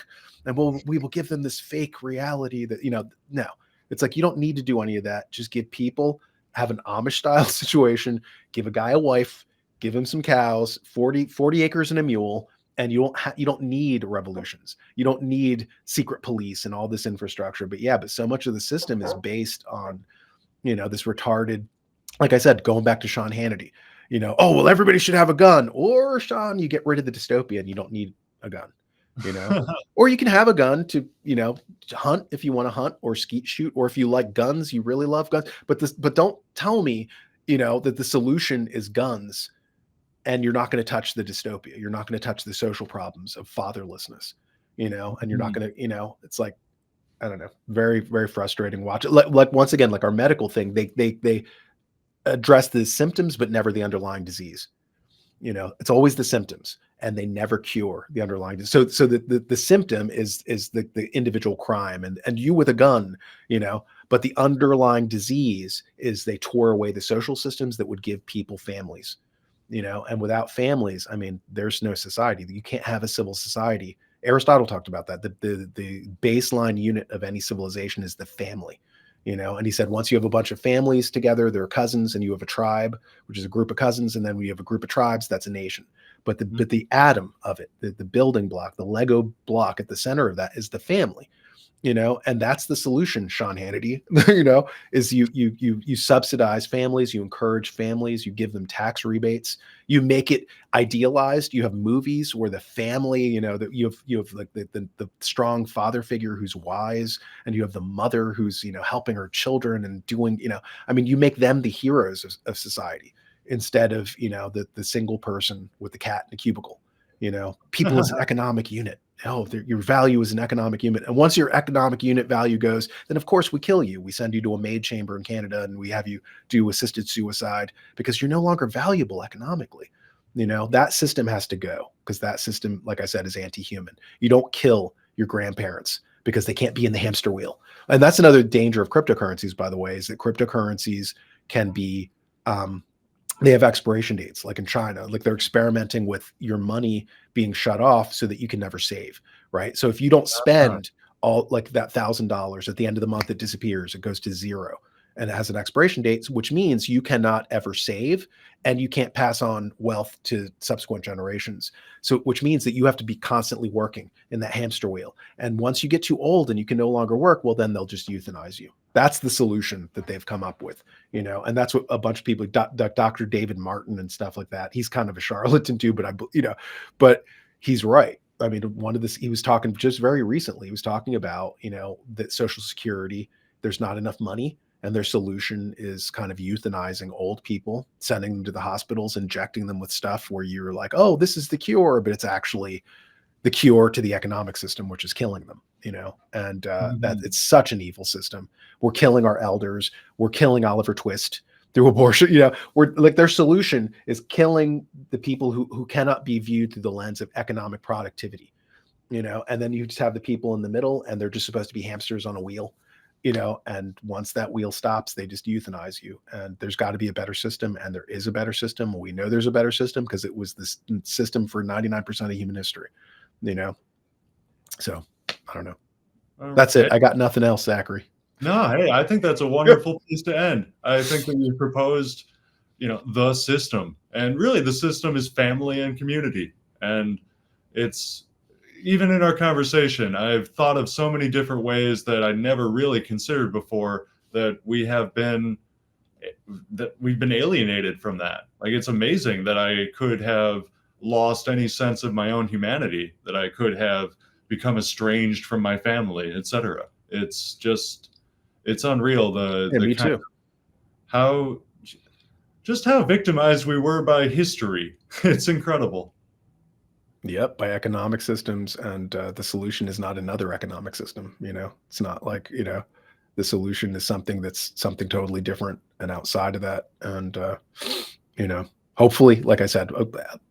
and we will give them this fake reality that, no, it's like, you don't need to do any of that. Just give people, have an Amish style situation, give a guy a wife, give him some cows, 40 acres and a mule. And you don't need revolutions. You don't need secret police and all this infrastructure. But so much of the system is based on, this retarded, like I said, going back to Sean Hannity, oh, well, everybody should have a gun. Or Sean, you get rid of the dystopia and you don't need a gun, or you can have a gun to hunt if you want to hunt or skeet shoot, or if you like guns, you really love guns. But don't tell me, that the solution is guns. And you're not going to touch the dystopia. You're not going to touch the social problems of fatherlessness, and you're not going to, it's like, I don't know, very, very frustrating. Watch it. Like once again, like our medical thing, they address the symptoms, but never the underlying disease. It's always the symptoms and they never cure the underlying disease. So the symptom is the individual crime and you with a gun, but the underlying disease is they tore away the social systems that would give people families. And without families, I mean, there's no society. You can't have a civil society. Aristotle talked about that. The baseline unit of any civilization is the family, and he said, once you have a bunch of families together, they're cousins, and you have a tribe, which is a group of cousins. And then we have a group of tribes, that's a nation. But the atom of it, the building block, the Lego block at the center of that is the family. And that's the solution, Sean Hannity, is you subsidize families, you encourage families, you give them tax rebates, you make it idealized. You have movies where the family, that you have like the strong father figure who's wise, and you have the mother who's, helping her children and doing, you make them the heroes of society instead of, the single person with the cat in a cubicle, people as an economic unit. Oh, your value is an economic unit. And once your economic unit value goes, then of course we kill you. We send you to a maid chamber in Canada and we have you do assisted suicide because you're no longer valuable economically. That system has to go because that system, like I said, is anti-human. You don't kill your grandparents because they can't be in the hamster wheel. And that's another danger of cryptocurrencies, by the way, is that cryptocurrencies can be, they have expiration dates, like in China, like they're experimenting with your money being shut off so that you can never save, right? So if you don't spend all like that $1,000 at the end of the month, it disappears, it goes to zero and it has an expiration date, which means you cannot ever save and you can't pass on wealth to subsequent generations. So, which means that you have to be constantly working in that hamster wheel. And once you get too old and you can no longer work, well, then they'll just euthanize you. That's the solution that they've come up with, and that's what a bunch of people, Dr. David Martin and stuff like that. He's kind of a charlatan too, but he's right. I mean, he was talking just very recently, he was talking about, that Social Security, there's not enough money. And their solution is kind of euthanizing old people, sending them to the hospitals, injecting them with stuff where you're like, oh, this is the cure, but it's actually the cure to the economic system, which is killing them, and that it's such an evil system. We're killing our elders. We're killing Oliver Twist through abortion. We're like, their solution is killing the people who cannot be viewed through the lens of economic productivity, and then you just have the people in the middle and they're just supposed to be hamsters on a wheel. And once that wheel stops, they just euthanize you. And there's got to be a better system. And there is a better system. We know there's a better system because it was this system for 99% of human history, So I don't know. That's it. I got nothing else, Zachary. No, hey, I think that's a wonderful place to end. I think that you proposed the system. And really the system is family and community. And it's, even in our conversation, I've thought of so many different ways that I never really considered before that we've been alienated from that. Like, it's amazing that I could have lost any sense of my own humanity, that I could have become estranged from my family, etc. It's unreal, me kind of too. how how victimized we were by history. It's incredible. Yep, by economic systems, and the solution is not another economic system. It's not like the solution is something totally different and outside of that. And you know, hopefully, like I said,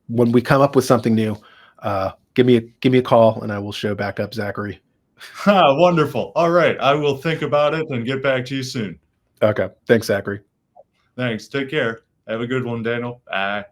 when we come up with something new, give me a call, and I will show back up Zachary. Ha, wonderful. All right, I will think about it and get back to you soon. Okay, thanks, Zachary. Thanks. Take care. Have a good one, Daniel. Bye.